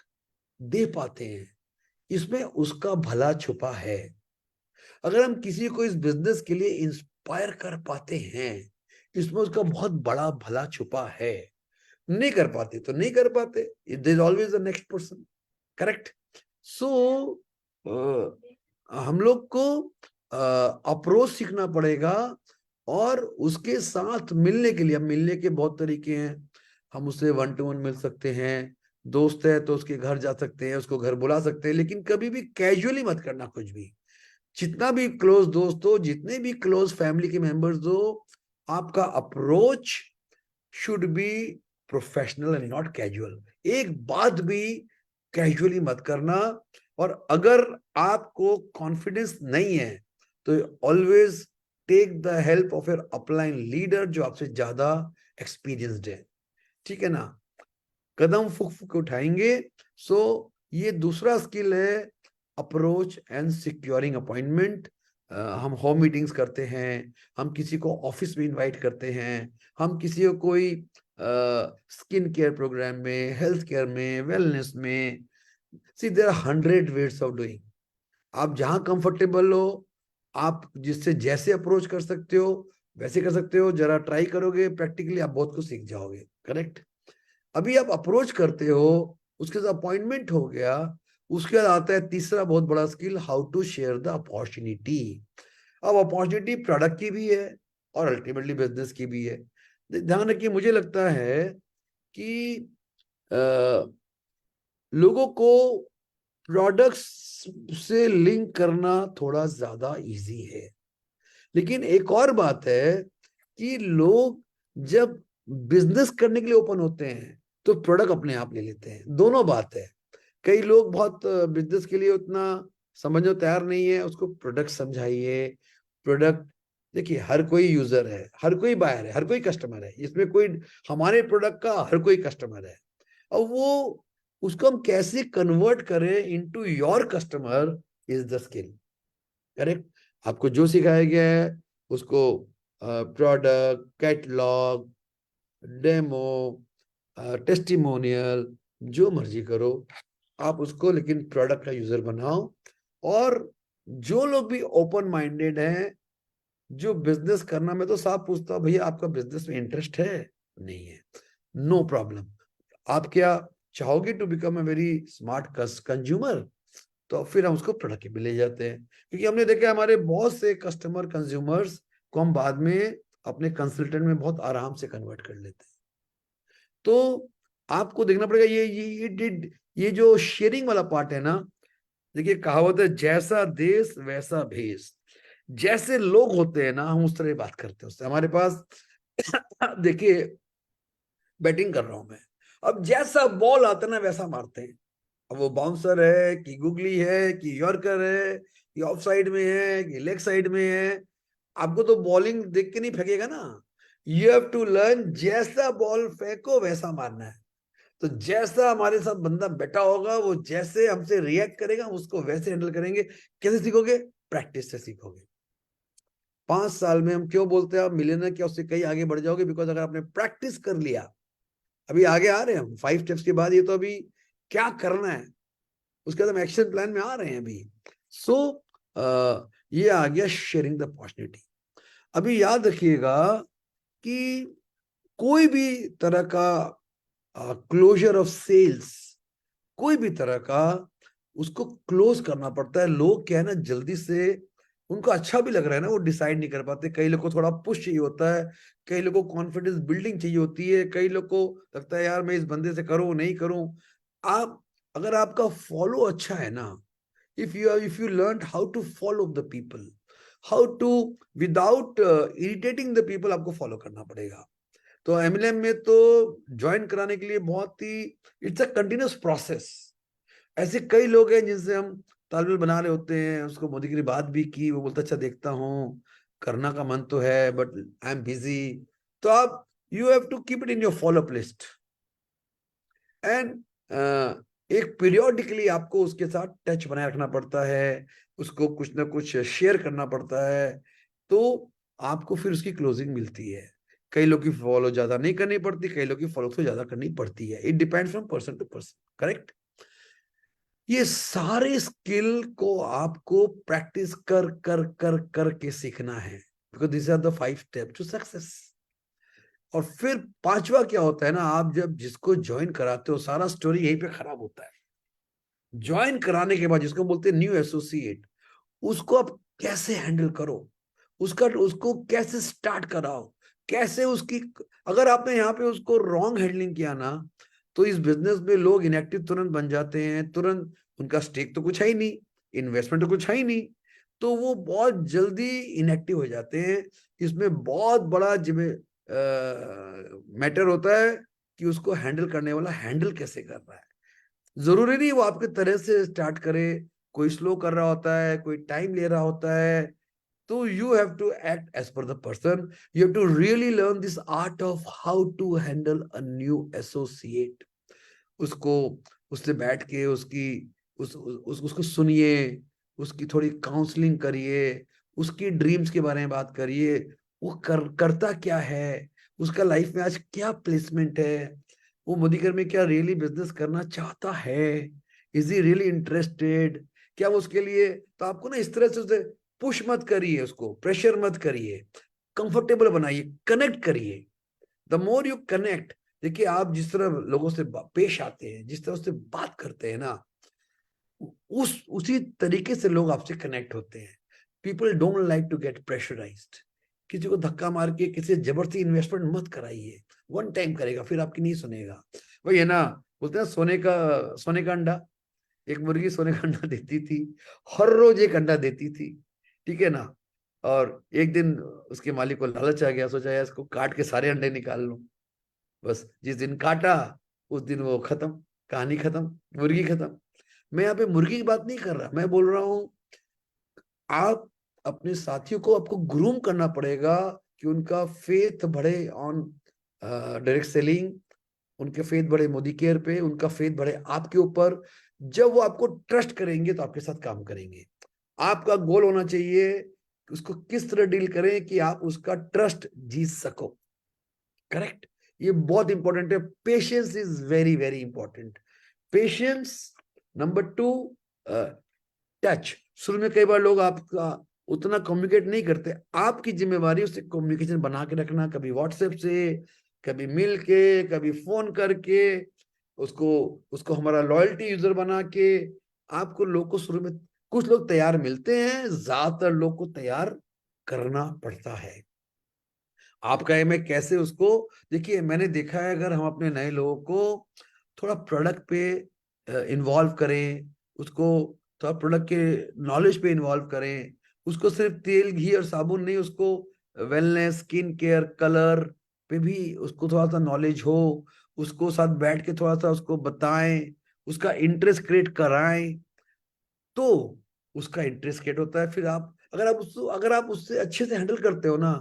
Speaker 2: दे पाते हैं, इसमें उसका भला छुपा है। अगर हम किसी को इस बिजनेस के लिए इंस्पायर कर पाते हैं, इसमें उसका बहुत बड़ा भला छुपा है। नहीं कर पाते तो नहीं कर पाते, there is always the next person. Correct. So हम लोग को अप्रोच सीखना पड़ेगा, और उसके साथ मिलने के लिए, अब मिलने के बहुत तरीके हैं। हम उससे 1-to-1 मिल सकते हैं, दोस्त है तो उसके घर जा सकते हैं, उसको घर बुला सकते हैं, लेकिन कभी भी कैजुअली मत करना कुछ भी। जितना भी क्लोज दोस्त हो, जितने भी क्लोज फैमिली के मेंबर्स हो, आपका approach should be professional and not casual. एक बात भी कैजुअली मत करना। और अगर आपको कॉन्फिडेंस नहीं है तो always take the help of your upline leader, जो आपसे ज्यादा एक्सपीरियंस्ड है। ठीक है ना। कदम फूक फूक उठाएंगे। सो ये दूसरा स्किल है, अप्रोच एंड सिक्योरिंग अपॉइंटमेंट। हम होम मीटिंग्स करते हैं, हम किसी को ऑफिस में इनवाइट करते हैं, हम किसी को कोई स्किन केयर प्रोग्राम में, हेल्थ केयर में, वेलनेस में। See there are 100 ways of doing. आप जहां कंफर्टेबल हो, आप जिससे जैसे अप्रोच कर सकते हो वैसे कर सकते हो। जरा ट्राई करोगे प्रैक्टिकली, आप बहुत कुछ सीख जाओगे। करेक्ट। अभी आप अप्रोच करते हो, उसके साथ अपॉइंटमेंट हो गया, उसके बाद आता है तीसरा बहुत बड़ा skill, how to share the opportunity. अब अपॉर्चुनिटी प्रोडक्ट की भी है और अल्टीमेटली बिजनेस की भी है। ध्यान रखिए, मुझे लगता है कि लोगों को प्रोडक्ट्स से लिंक करना थोड़ा ज्यादा इजी है, लेकिन एक और बात है कि लोग जब बिजनेस करने के लिए ओपन होते हैं तो प्रोडक्ट अपने आप ले लेते हैं। दोनों बात है। कई लोग बहुत बिजनेस के लिए उतना समझने को तैयार नहीं है, उसको प्रोडक्ट समझाइए। प्रोडक्ट, देखिए हर कोई यूजर है, हर कोई बायर है, हर कोई कस्टमर है, इसमें कोई हमारे प्रोडक्ट का हर कोई कस्टमर है। और वो उसको हम कैसे कन्वर्ट करें into your customer is the skill. Correct. आपको जो सिखाया गया है उसको प्रोडक्ट, कैटलॉग, डेमो, टेस्टिमोनियल, जो मर्जी करो आप उसको, लेकिन प्रोडक्ट का यूजर बनाओ। और जो लोग भी ओपन माइंडेड हैं, जो बिजनेस करना, मैं तो साफ पूछता हूँ, भैया आपका बिजनेस में इंटरेस्ट है? नहीं है, नो प्रॉब्लम। आप क्या चाहोगे to become a very smart consumer? तो फिर हम उसको प्रोडक्ट पे ले जाते हैं, क्योंकि हमने देखा हमारे बहुत से कस्टमर कंज्यूमर्स को हम बाद में अपने कंसल्टेंट में बहुत आराम से कन्वर्ट कर लेते हैं। तो आपको देखना पड़ेगा ये जो शेयरिंग वाला पार्ट है ना। देखिए कहावत है, जैसा देश वैसा भेष। जैसे लोग होते हैं ना, हम उस तरह बात करते हैं उससे। हमारे पास देखिए, बैटिंग कर रहा हूं मैं, अब जैसा बॉल आता है ना वैसा मारते हैं। अब वो बाउंसर है कि गुगली है कि यॉर्कर है कि ऑफ साइड में है कि लेग साइड में है, आपको तो बॉलिंग देख के नहीं फेंकेगा ना। यू हैव टू लर्न, जैसा बॉल फेंको वैसा मारना है। तो जैसा हमारे साथ बंदा बैठा होगा, वो जैसे हमसे रिएक्ट करेगा, हम उसको वैसे हैंडल करेंगे। कैसे सीखोगे? प्रैक्टिस से सीखोगे। 5 साल में हम क्यों बोलते हैं आप मिलियनर, क्या उससे कहीं आगे बढ़ जाओगे? बिकॉज अगर आपने प्रैक्टिस कर लिया, अभी आगे आ रहे हैं हम 5 स्टेप्स के बाद। ये तो अभी क्या करना है उसके बाद हम एक्शन प्लान में आ रहे हैं अभी। सो ये आ गया शेयरिंग द अपॉर्चुनिटी। अभी याद रखिएगा कि कोई भी तरह का क्लोजर ऑफ सेल्स, कोई भी तरह का, उसको क्लोज करना पड़ता है। लोग क्या है ना, जल्दी से उनको अच्छा भी लग रहा है ना, वो डिसाइड नहीं कर पाते। कई लोग को थोड़ा पुश चाहिए होता है, कई लोग को कॉन्फिडेंस बिल्डिंग चाहिए होती है, कई लोग को लगता है यार मैं इस बंदे से करूं नहीं करूं। आप, अगर आपका फॉलो अच्छा है ना, if you learned how to follow the people, how to without irritating the people, आपको फॉलो करना पड़ेगा। तो एमएलएम में तो ज्वाइन कराने के लिए बहुत ही, इट्स अ कंटिन्यूअस प्रोसेस। ऐसे कई लोग हैं जिनसे हम तालमेल बना रहे होते हैं, उसको मोदी की बात भी की, वो बोलता अच्छा देखता हूँ, करना का मन तो है बट आई एम बिजी। तो आप, you have to keep it in your follow up list. And एक पीरियोडिकली आपको उसके साथ टच बनाए रखना पड़ता है, उसको कुछ ना कुछ शेयर करना पड़ता है, तो आपको फिर उसकी क्लोजिंग मिलती है। कई लोग की फॉलो ज्यादा नहीं करनी पड़ती, कई लोग की फॉलो तो ज्यादा करनी पड़ती है। It depends from person to person, correct. ये सारे स्किल को आपको प्रैक्टिस कर कर कर कर के सीखना है, because this are the 5 step to success. और फिर पांचवा क्या होता है ना, आप जब जिसको ज्वाइन कराते हो सारा स्टोरी यहीं पे खराब होता है। ज्वाइन कराने के बाद जिसको बोलते हैं न्यू एसोसिएट, उसको आप कैसे हैंडल करो, उसको कैसे स्टार्ट कराओ, कैसे उसकी, अगर आपने यहाँ पे उसको रॉन्ग हैंडलिंग किया ना, तो इस बिजनेस में लोग इनएक्टिव तुरंत बन जाते हैं, तुरंत उनका स्टेक तो कुछ है ही नहीं, इन्वेस्टमेंट तो कुछ है ही नहीं, तो वो बहुत जल्दी इनएक्टिव हो जाते हैं। इसमें बहुत बड़ा जिम्मे मैटर होता है कि उसको हैंडल करने वाला हैंडल कैसे कर रहा है। जरूरी नहीं वो आपके तरह से स्टार्ट करे, कोई स्लो कर रहा होता है, कोई टाइम ले रहा होता है, तो you have to act as per the person. You have to really learn this art of how to handle a new associate. उसको, उससे बैठ के उसको सुनिए, उसकी थोड़ी काउंसलिंग करिए, उसकी ड्रीम्स के बारे में बात करिए, वो करता क्या है, उसका लाइफ में आज क्या प्लेसमेंट है, वो मधुकर में क्या रियली बिजनेस करना चाहता है, इज ही रियली इंटरेस्टेड, क्या वो उसके लिए, तो आपको ना इस तरह से उसे पुश मत करिए, उसको प्रेशर मत करिए, कंफर्टेबल बनाइए, कनेक्ट करिए। द मोर यू कनेक्ट, देखिए आप जिस तरह लोगों से पेश आते हैं, जिस तरह से बात करते हैं ना, उसी तरीके से लोग आपसे कनेक्ट होते हैं। People don't like to get pressurised. किसी को धक्का मार के किसी जबरदस्ती इन्वेस्टमेंट मत कराइए, वन टाइम करेगा फिर आपकी नहीं सुनेगा। वही है ना, बोलते हैं सोने का अंडा। एक मुर्गी सोने का अंडा देती थी, हर रोज एक अंडा देती थी, ठीक है ना। और एक दिन उसके मालिक को लालच आ गया, सोचा यार इसको काट के सारे अंडे निकाल लूं। बस जिस दिन काटा उस दिन वो खत्म, कहानी खत्म, मुर्गी खत्म। मैं यहाँ पे मुर्गी की बात नहीं कर रहा, मैं बोल रहा हूँ आप अपने साथियों को आपको ग्रूम करना पड़ेगा कि उनका फेथ बढ़े ऑन डायरेक्ट सेलिंग, उनके फेथ बढ़े मोदी केयर पे, उनका फेथ बढ़े आपके ऊपर। जब वो आपको ट्रस्ट करेंगे तो आपके साथ काम करेंगे। आपका गोल होना चाहिए कि उसको किस तरह डील करें कि आप उसका ट्रस्ट जीत सको, करेक्ट। ये बहुत इंपॉर्टेंट है, patience is very very important. Patience. Number 2, touch. शुरू में कई बार लोग आपका उतना कम्युनिकेट नहीं करते, आपकी जिम्मेवारी उससे कम्युनिकेशन बना के रखना, कभी व्हाट्सएप से, कभी मिल के, कभी फोन करके, उसको उसको हमारा लॉयल्टी यूजर बना के। आपको लोग को शुरू में, कुछ लोग तैयार मिलते हैं, ज्यादातर लोग को तैयार करना पड़ता है। आपका एम है कैसे उसको, देखिए मैंने देखा है अगर हम अपने नए लोगों को थोड़ा प्रोडक्ट पे इन्वॉल्व करें, उसको थोड़ा प्रोडक्ट के नॉलेज पे इन्वॉल्व करें, उसको सिर्फ तेल घी और साबुन नहीं, उसको वेलनेस, स्किन केयर, कलर पे भी उसको थोड़ा सा नॉलेज हो, उसको साथ बैठ के थोड़ा सा उसको बताएं, उसका इंटरेस्ट क्रिएट कराएं, तो उसका इंटरेस्ट क्रिएट होता है। फिर आप अगर आप उससे अच्छे से हैंडल करते हो ना,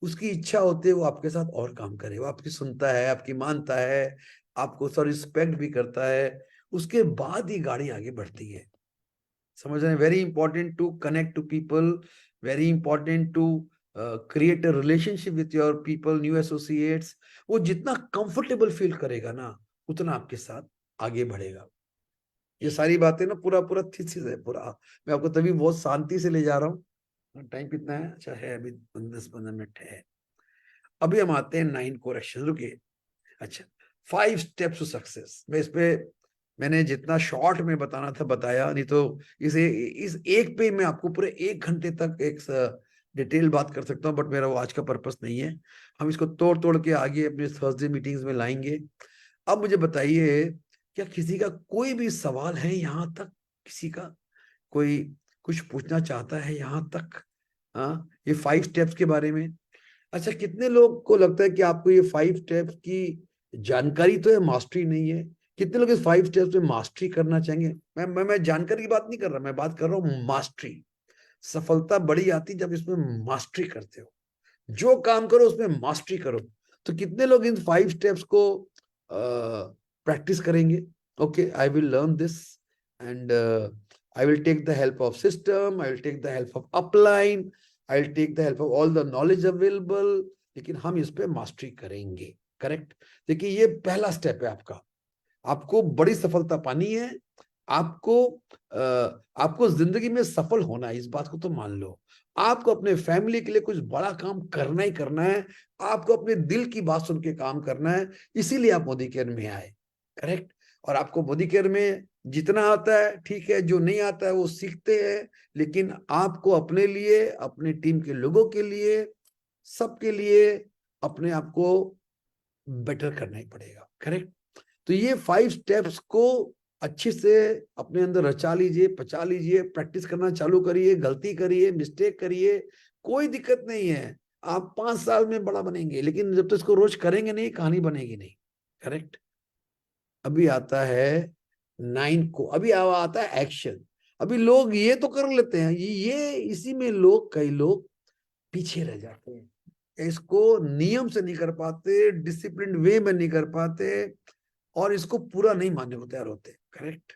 Speaker 2: उसकी इच्छा होती है वो आपके साथ और काम करे, वो आपकी सुनता है, आपकी मानता है, आपको सर रिस्पेक्ट भी करता है, उसके बाद ही गाड़ी आगे बढ़ती है। समझ रहे हैं, very important to connect to people, very important to create a relationship with your people, new associates. वो जितना कंफर्टेबल फील करेगा ना, उतना आपके साथ आगे बढ़ेगा। ये सारी बातें ना पूरा पूरा थीसिस है पूरा, मैं आपको तभी बहुत शांति से ले जा रहा हूँ। टाइम कितना है, अच्छा है अभी 10-15 मिनट है। अभी हम आते हैं 9 कोर एक्शन, रुकिए। अच्छा, 5 स्टेप्स टू सक्सेस, मैं इस पे मैंने जितना शॉर्ट में बताना था बताया, नहीं तो इस एक पे मैं आपको पूरे 1 घंटे तक एक डिटेल बात कर सकता हूँ, बट मेरा वो आज का पर्पस नहीं है। हम इसको तोड़ तोड़ के आगे अपने थर्सडे मीटिंग्स में लाएंगे। अब मुझे बताइए, क्या किसी का कोई भी सवाल है यहाँ तक, किसी का कोई कुछ पूछना चाहता है यहाँ तक? हाँ, ये 5 स्टेप्स के बारे में। अच्छा, कितने लोग को लगता है कि आपको ये 5 स्टेप्स की जानकारी तो है, मास्टरी नहीं है? कितने लोग इस 5 स्टेप्स में मास्टरी करना चाहेंगे? मैं जानकारी की बात नहीं कर रहा, मैं बात कर रहा हूँ मास्टरी। सफलता बड़ी आती जब इसमें मास्टरी करते हो, जो काम करो उसमें मास्टरी करो। तो कितने लोग इन 5 स्टेप्स को प्रैक्टिस करेंगे? Okay, I will learn this, and I will take the help of system, I will take the help of upline, I will take the help of all the knowledge available, लेकिन हम इस पे mastery करेंगे. Correct. देखिए ये पहला step है आपका. आपको बड़ी सफलता पानी है. आपको आपको जिंदगी में सफल होना है, इस बात को तो मान लो. आपको अपने फैमिली के लिए कुछ बड़ा काम करना ही करना है. आपको अपने दिल की बात सुन के काम करना है. इसीलिए आप मोदी केयर में आए. करेक्ट. और आपको मोदी केयर में जितना आता है ठीक है, जो नहीं आता है वो सीखते हैं, लेकिन आपको अपने लिए, अपने टीम के लोगों के लिए, सबके लिए अपने आप को बेटर करना ही पड़ेगा. करेक्ट. तो ये 5 स्टेप्स को अच्छे से अपने अंदर रचा लीजिए, पचा लीजिए, प्रैक्टिस करना चालू करिए, गलती करिए, मिस्टेक करिए, कोई दिक्कत नहीं है. आप 5 साल में बड़ा बनेंगे, लेकिन जब तक इसको रोज करेंगे नहीं, कहानी बनेगी नहीं. करेक्ट. अभी आता है 9 को, अभी आता है एक्शन. अभी लोग ये तो कर लेते हैं, ये इसी में लोग, कई लोग पीछे रह जाते हैं. इसको नियम से नहीं कर पाते, डिसिप्लिन वे में नहीं कर पाते, और इसको पूरा नहीं मानने को तैयार होते. करेक्ट.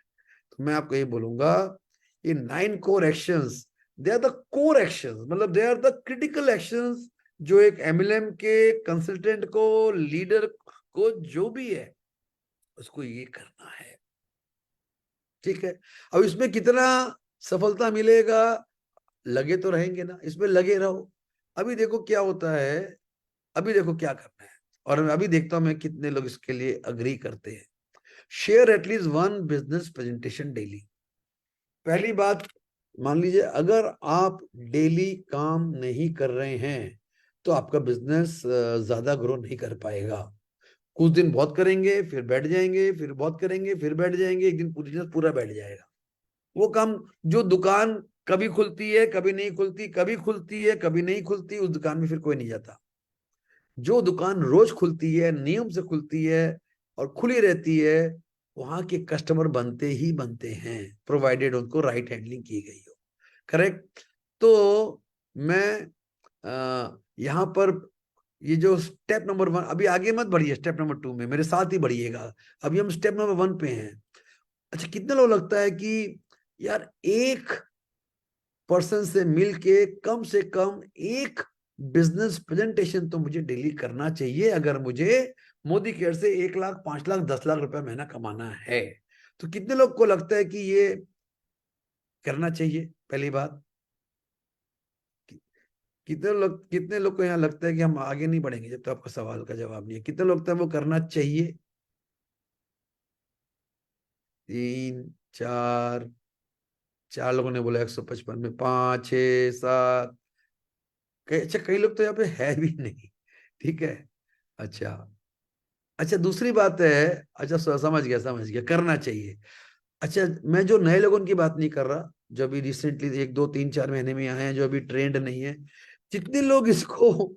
Speaker 2: तो मैं आपको ये बोलूंगा, ये 9 core actions, they are the core actions, मतलब they are the critical actions जो एक एमएलएम के कंसल्टेंट को, लीडर को, जो भी है उसको ये करना है. ठीक है. अब इसमें कितना सफलता मिलेगा, लगे तो रहेंगे ना, इसमें लगे रहो. अभी देखो क्या होता है, अभी देखो क्या करना है, और अभी देखता हूं मैं कितने लोग इसके लिए अग्री करते हैं. Share at least 1 business presentation daily. पहली बात, मान लीजिए अगर आप डेली काम नहीं कर रहे हैं तो आपका बिजनेस ज्यादा ग्रो नहीं कर पाएगा. कुछ दिन बहुत करेंगे, फिर बैठ जाएंगे, फिर बहुत करेंगे, फिर बैठ जाएंगे, एक दिन पूरी पूरा बैठ जाएगा. वो काम, जो दुकान कभी खुलती है कभी नहीं खुलती, कभी खुलती है कभी नहीं खुलती, उस दुकान में फिर कोई नहीं जाता. जो दुकान रोज खुलती है, नियम से खुलती है और खुली रहती है, वहां के कस्टमर बनते ही बनते हैं, प्रोवाइडेड उनको राइट हैंडलिंग की गई हो. करेक्ट. तो मैं यहाँ पर ये जो स्टेप नंबर 1, अभी आगे मत बढ़िए, स्टेप नंबर 2 में मेरे साथ ही बढ़िएगा. अभी हम स्टेप नंबर 1 पे हैं. अच्छा, कितने लोग लगता है कि यार एक पर्सन से मिलके कम से कम एक बिजनेस प्रेजेंटेशन तो मुझे डेली करना चाहिए, अगर मुझे मोदी केयर से 1 लाख, 5 लाख, 10 लाख रुपए महीना कमाना है. तो कितने लोग को लगता है कि ये करना चाहिए? पहली बात, कितने लोग को यहाँ लगता है कि हम आगे नहीं बढ़ेंगे जब तक आपका सवाल का जवाब नहीं है? कितने लोग लगता है वो करना चाहिए? 3, 4, 4 लोगों ने बोला 155 में, 5, 6, 7. अच्छा, कई लोग तो यहाँ पे है भी नहीं. ठीक है. अच्छा. अच्छा, दूसरी बात है. अच्छा, समझ गया, करना चाहिए. अच्छा, मैं जो नए लोगों की बात नहीं कर रहा, जो अभी रिसेंटली 1, 2, 3, 4 महीने में आए हैं, जो अभी ट्रेंड नहीं है, कितने लोग इसको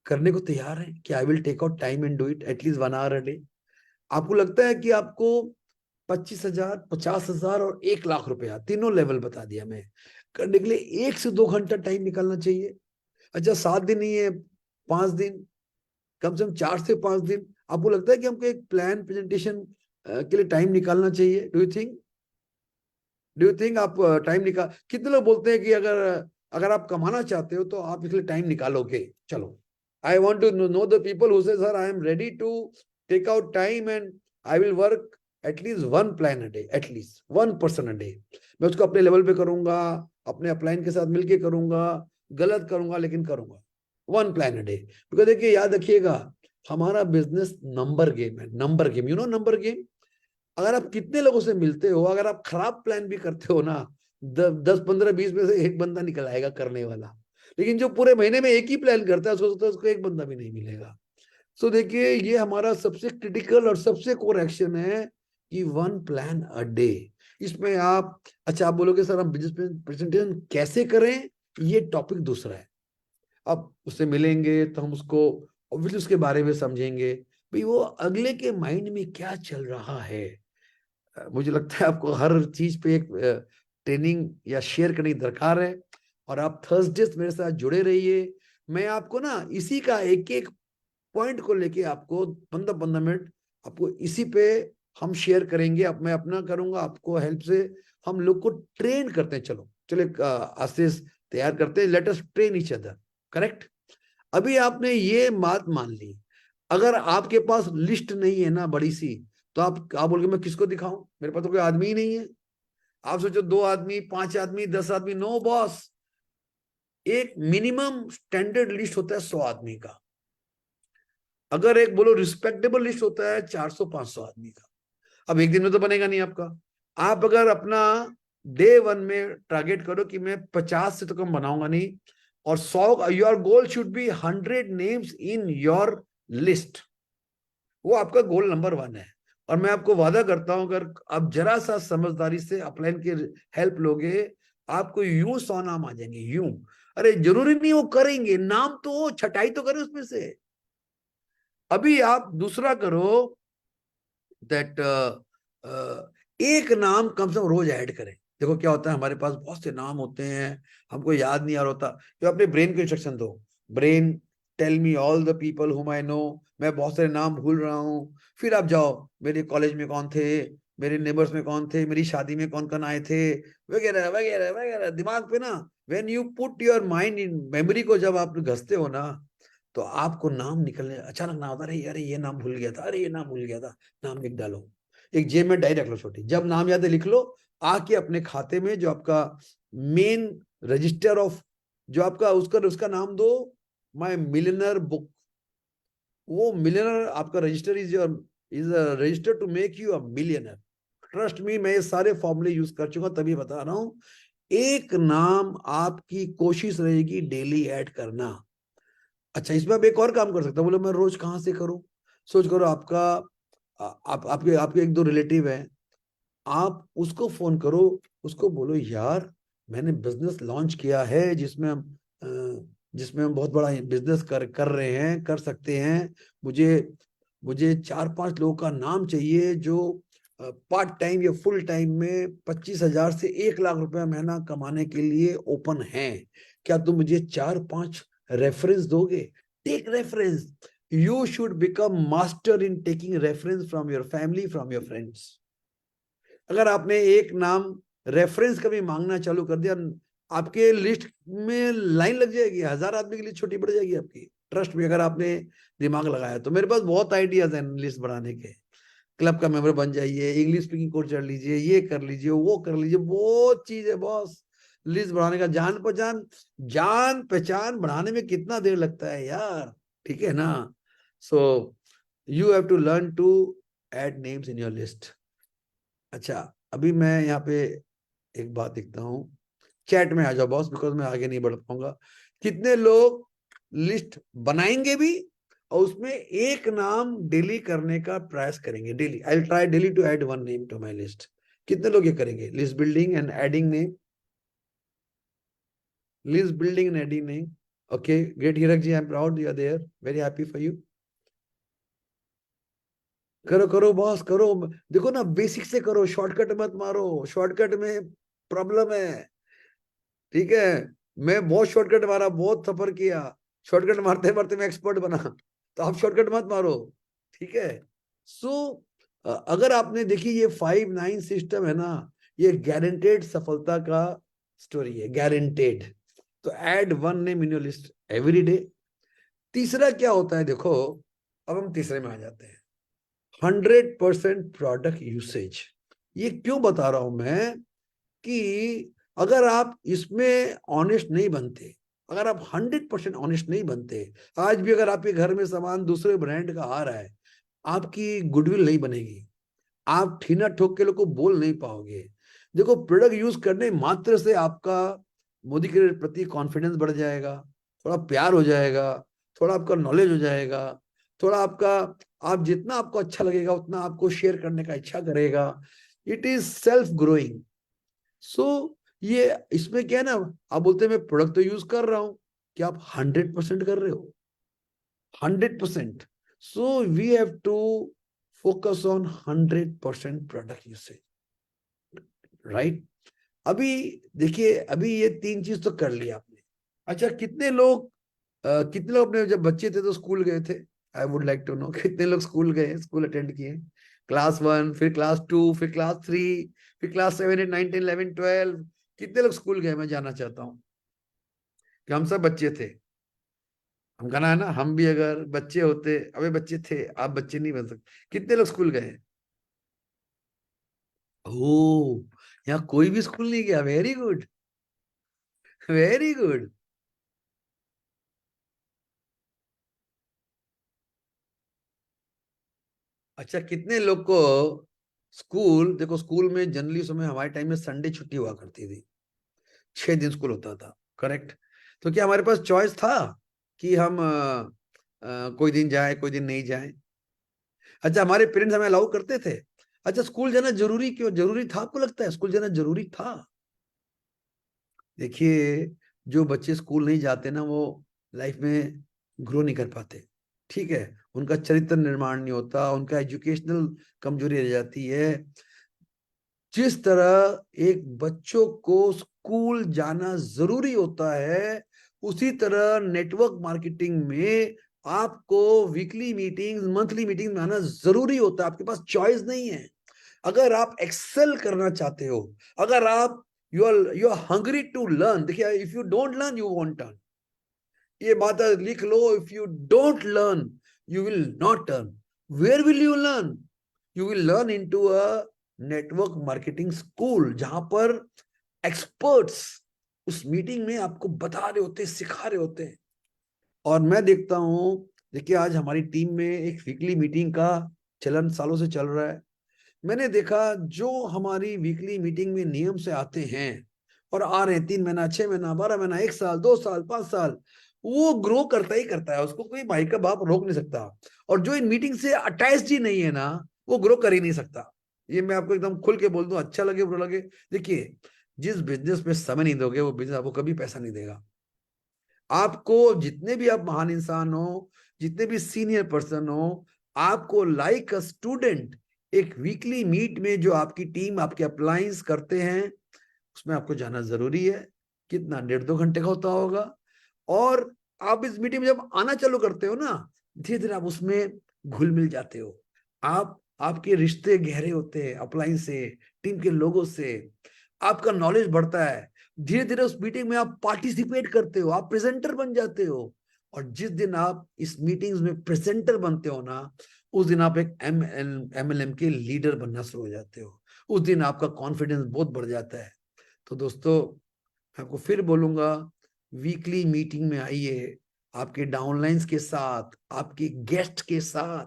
Speaker 2: करने को तैयार हैं कि I will take out time and do it at least 1 hour a day? आपको लगता है कि आपको 25,000, 50,000 और 1 लाख रुपया, तीनों लेवल बता दिया मैं, करने के लिए 1 से 2 घंटा टाइम निकालना चाहिए? अच्छा, 7 दिन नहीं है, 5 दिन, कम से कम 4 से 5 दिन. आपको लगता है कि हमको एक प्लान प्रेजेंटेशन के लिए टाइम निकालना चाहिए? डू यू थिंक आप टाइम निकाल? कितने लोग बोलते हैं कि अगर अगर आप कमाना चाहते हो तो आप इसलिए टाइम निकालोगे? चलो, I want to know the people who say sir I am ready to take out time and I will work at least 1 plan a day, at least 1 person a day. मैं उसको अपने लेवल पे करूंगा, अपने अपलाइन के साथ मिलके करूंगा, गलत करूंगा लेकिन करूंगा. 1 प्लान अ डे. बिकॉज देखिए, याद रखिएगा, हमारा बिजनेस नंबर गेम है. Number game, you know number game. अगर आप कितने लोगों से मिलते हो, अगर आप खराब प्लान भी करते हो ना, 10, 15, 20 में से एक बंदा निकल आएगा करने वाला. लेकिन जो पूरे महीने में एक ही प्लान करता है, उसको एक बंदा भी नहीं मिलेगा. सो देखिए, ये हमारा सबसे क्रिटिकल और सबसे कोर एक्शन है कि 1 प्लान अ डे. इसमें आप, अच्छा आप बोलोगे सर हम बिजनेस प्रेजेंटेशन कैसे करें, ये टॉपिक दूसरा है. अब उससे मिलेंगे तो हम उसको ऑब्वियसली उसके बारे में समझेंगे, भाई वो अगले के माइंड में क्या चल रहा है. मुझे लगता है आपको हर चीज पे एक ट्रेनिंग या शेयर करने की दरकार है. और आप थर्सडे मेरे साथ जुड़े रहिए. मैं आपको ना इसी का एक एक पॉइंट को लेके आपको 15-15 मिनट आपको इसी पे हम शेयर करेंगे, अब मैं अपना करूंगा, आपको हेल्प से हम लोग को ट्रेन करते हैं। चलो चलो आस्ते तैयार करते हैं, लेट अस ट्रेन ईच अदर, करेक्ट। अभी आपने ये बात मान ली, अगर आपके पास लिस्ट नहीं है ना बड़ी सी, तो आप बोल के मैं किसको दिखाऊं, मेरे पास तो कोई आदमी ही नहीं है। आप सोचो 2 आदमी, 5 आदमी, 10 आदमी, नो बॉस। एक मिनिमम स्टैंडर्ड लिस्ट होता है 100 आदमी का। अगर एक बोलो रिस्पेक्टेबल लिस्ट होता है 400-500 आदमी का। अब एक दिन में तो बनेगा नहीं आपका। आप अगर अपना डे 1 में टारगेट करो कि मैं 50 से तो कम बनाऊंगा नहीं, और 100, your goal should be 100 names in your list. वो आपका गोल नंबर 1 है। और मैं आपको वादा करता हूं, अगर आप जरा सा समझदारी से अपलाइन की हेल्प लोगे, आपको यूं 100 नाम आ जाएंगे, यूं। अरे जरूरी नहीं वो करेंगे, नाम तो वो छटाई तो करें उसमें से। अभी आप दूसरा करो दैट एक नाम कम से कम रोज ऐड करें। देखो क्या होता है, हमारे पास बहुत से नाम होते हैं, हमको याद नहीं आ रहा होता। तो अपने ब्रेन को इंस्ट्रक्शन दो, brain tell me all the people whom I no. मैं बहुत सारे नाम भूल रहा हूँ। फिर आप जाओ, मेरे कॉलेज में कौन थे, मेरे नेबर्स में कौन थे, मेरी शादी में कौन कौन आए थे, वगैरह वगैरह वगैरह। दिमाग पे ना, when you put your mind in memory को जब आप घसते हो ना, तो आपको नाम निकलने अचानक ना होता, अरे अरे ये नाम भूल गया था, अरे ये नाम भूल गया था। नाम लिख डालो, एक जेब में डायरी रख लो छोटी, जब नाम याद है लिख लो। आके अपने खाते में जो आपका मेन रजिस्टर ऑफ, जो आपका उसका उसका नाम दो माय मिलियनर बुक। वो मिलियनर आपका register is register to make you a millionaire. Trust me, मैं ये सारे फॉर्मूले यूज कर चुका, तभी बता रहा हूं। एक नाम आपकी कोशिश रहेगी डेली ऐड करना। अच्छा, इसमें आप एक और काम कर सकते हो। बोले मैं रोज कहां से करूं? सोच करो, आपका आपके आपके एक दो रिलेटिव हैं, आप उसको फोन करो, उसको बोलो यार मैंने बिजनेस लॉन्च किया है, जिसमें हम बहुत बड़ा बिजनेस कर रहे हैं, कर सकते हैं। मुझे मुझे 4-5 लोगों का नाम चाहिए जो पार्ट टाइम या फुल टाइम में 25,000 से 1 लाख रुपया महीना कमाने के लिए ओपन हैं। क्या तुम मुझे 4-5 रेफरेंस दोगे? Take reference. You should become master in taking reference from your family, from your friends. अगर आपने एक नाम रेफरेंस कभी मांगना चालू कर दिया, आपके लिस्ट में लाइन लग जाएगी, 1000 आदमी की लिस्ट छोटी पड़ जाएगी आपकी। ट्रस्ट में, अगर आपने दिमाग लगाया तो। मेरे पास बहुत आइडियाज हैं लिस्ट बढ़ाने के। क्लब का मेंबर बन जाइए, इंग्लिश स्पीकिंग कोर्स कर लीजिए, ये कर लीजिए, वो कर लीजिए, बहुत चीज है बॉस लिस्ट बढ़ाने का। जान पहचान बढ़ाने में कितना देर लगता है यार, ठीक है ना। So you have to learn to add names in your list. अच्छा, अभी मैं यहाँ पे एक बात देखता हूँ, चैट में आ जाओ बॉस, बिकॉज मैं आगे नहीं बढ़ पाऊंगा। कितने लोग लिस्ट बनाएंगे भी, और उसमें एक नाम डेली करने का प्रयास करेंगे? Daily I will try daily to add 1 name to my list. कितने लोग ये करेंगे? List building and adding name, list building and adding name. Okay great Heerak ji, I am proud you are there, very happy for you. करो करो boss करो। देखो ना, basic से करो, शॉर्टकट मत मारो, शॉर्टकट में प्रॉब्लम है, ठीक है। मैं बहुत शॉर्टकट मारा, बहुत सफर किया, शॉर्टकट मारते मारते मैं एक्सपर्ट बना। तो आप शॉर्टकट मत मारो, ठीक है। सो अगर आपने देखी, ये 5-9 सिस्टम है ना, ये गारंटेड सफलता का स्टोरी है, गारंटेड। तो add 1 name in your list every day. तीसरा क्या होता है देखो, अब हम तीसरे में आ जाते हैं, 100% प्रोडक्ट यूसेज। ये क्यों बता रहा हूं मैं, कि अगर आप इसमें ऑनेस्ट नहीं बनते, अगर आप 100% ऑनेस्ट नहीं बनते, आज भी अगर आपके घर में सामान दूसरे ब्रांड का आ रहा है, आपकी गुडविल नहीं बनेगी, आप ठीना ठोक के लोग को बोल नहीं पाओगे। देखो, प्रोडक्ट यूज करने मात्र से आपका मोदी के प्रति कॉन्फिडेंस बढ़ जाएगा, थोड़ा प्यार हो जाएगा, थोड़ा आपका नॉलेज हो जाएगा, थोड़ा आपका, आप जितना आपको अच्छा लगेगा उतना आपको शेयर करने का इच्छा करेगा। It is self growing. So ये इसमें क्या है ना, आप बोलते हैं मैं प्रोडक्ट तो यूज कर रहा हूं, क्या आप 100% कर रहे हो? 100%। So we have to focus on 100% product usage, right. अभी देखिए, अभी ये 3 चीज तो कर लिया आपने। अच्छा, कितने लोग अपने जब बच्चे थे तो स्कूल गए थे? I would like to know, कितने लोग स्कूल गए, स्कूल अटेंड किए? क्लास 1, फिर क्लास 2, फिर क्लास 3, फिर क्लास 7, 8, 9, 10, 11, 12, कितने लोग स्कूल गए मैं जानना चाहता हूँ। कि हम सब बच्चे थे। हम कहना है ना, हम भी अगर बच्चे होते, अबे बच्चे थे, आप बच्चे नहीं बन सकते। कितने लोग स्कूल गए? ओ, यहाँ कोई भी स्कूल नहीं गया। Very good, very good. अच्छा, कितने लोग को स्कूल, देखो स्कूल में जनरली समय हमारे टाइम में संडे छुट्टी हुआ करती थी, 6 दिन स्कूल होता था, करेक्ट? तो क्या हमारे पास चॉइस था कि हम कोई दिन जाए कोई दिन नहीं जाए? अच्छा, हमारे पेरेंट्स हमें अलाउ करते थे? अच्छा, स्कूल जाना जरूरी क्यों जरूरी था? आपको लगता है स्कूल जाना जरूरी था? देखिए, जो बच्चे स्कूल नहीं जाते ना, वो लाइफ में ग्रो नहीं कर पाते, ठीक है? उनका चरित्र निर्माण नहीं होता, उनका एजुकेशनल कमजोरी रह जाती है। जिस तरह एक बच्चों को स्कूल जाना जरूरी होता है, उसी तरह नेटवर्क मार्केटिंग में आपको वीकली मीटिंग्स, मंथली मीटिंग में आना जरूरी होता है। आपके पास चॉइस नहीं है। अगर आप एक्सेल करना चाहते हो, अगर आप you are hungry to learn, देखिए, if you don't learn you won't turn. ये बात लिख लो, if you don't learn you will not turn. Where will you learn? You will learn into a network marketing school, जहां पर experts उस meeting में आपको बता रहे होते, सिखा रहे होते हैं। और मैं देखता हूं, देखिए आज हमारी टीम में एक वीकली मीटिंग का चलन सालों से चल रहा है। मैंने देखा, जो हमारी वीकली मीटिंग में नियम से आते हैं और आ रहे हैं, 3 महीना, 6 महीना, 12 महीना, 1 साल, 2 साल, 5 साल, वो ग्रो करता ही करता है। उसको कोई भाई का बाप रोक नहीं सकता। और जो इन मीटिंग से अटैच ही नहीं है ना, वो ग्रो कर ही नहीं सकता। ये मैं आपको एकदम खुल के बोल दूं, अच्छा लगे बुरा लगे। देखिए, जिस बिजनेस में समय नहीं दोगे, वो बिजनेस आपको कभी पैसा नहीं देगा। आपको जितने भी आप महान इंसान हो, जितने भी सीनियर पर्सन हो, आपको लाइक अ स्टूडेंट एक वीकली मीट में जो आपकी टीम, आपके अप्लायंस करते हैं, उसमें आपको जाना जरूरी है। कितना, 1.5-2 घंटे का होता होगा। और आप इस मीटिंग में जब आना चालू करते हो ना, धीरे धीरे आप उसमें घुल मिल जाते हो। आपके रिश्ते गहरे होते हैं अप्लायंस से, टीम के लोगों से। आपका नॉलेज बढ़ता है। धीरे धीरे उस मीटिंग में आप पार्टिसिपेट करते हो, आप प्रेजेंटर बन जाते हो। और जिस दिन आप इस मीटिंग्स में प्रेजेंटर बनते हो ना, उस दिन आप एक MLM के लीडर बनना शुरू हो जाते हो। उस दिन आपका कॉन्फिडेंस बहुत बढ़ जाता है। तो दोस्तों, मैं आपको फिर बोलूंगा, वीकली मीटिंग में आइए, आपके डाउनलाइंस के साथ, आपके गेस्ट के साथ।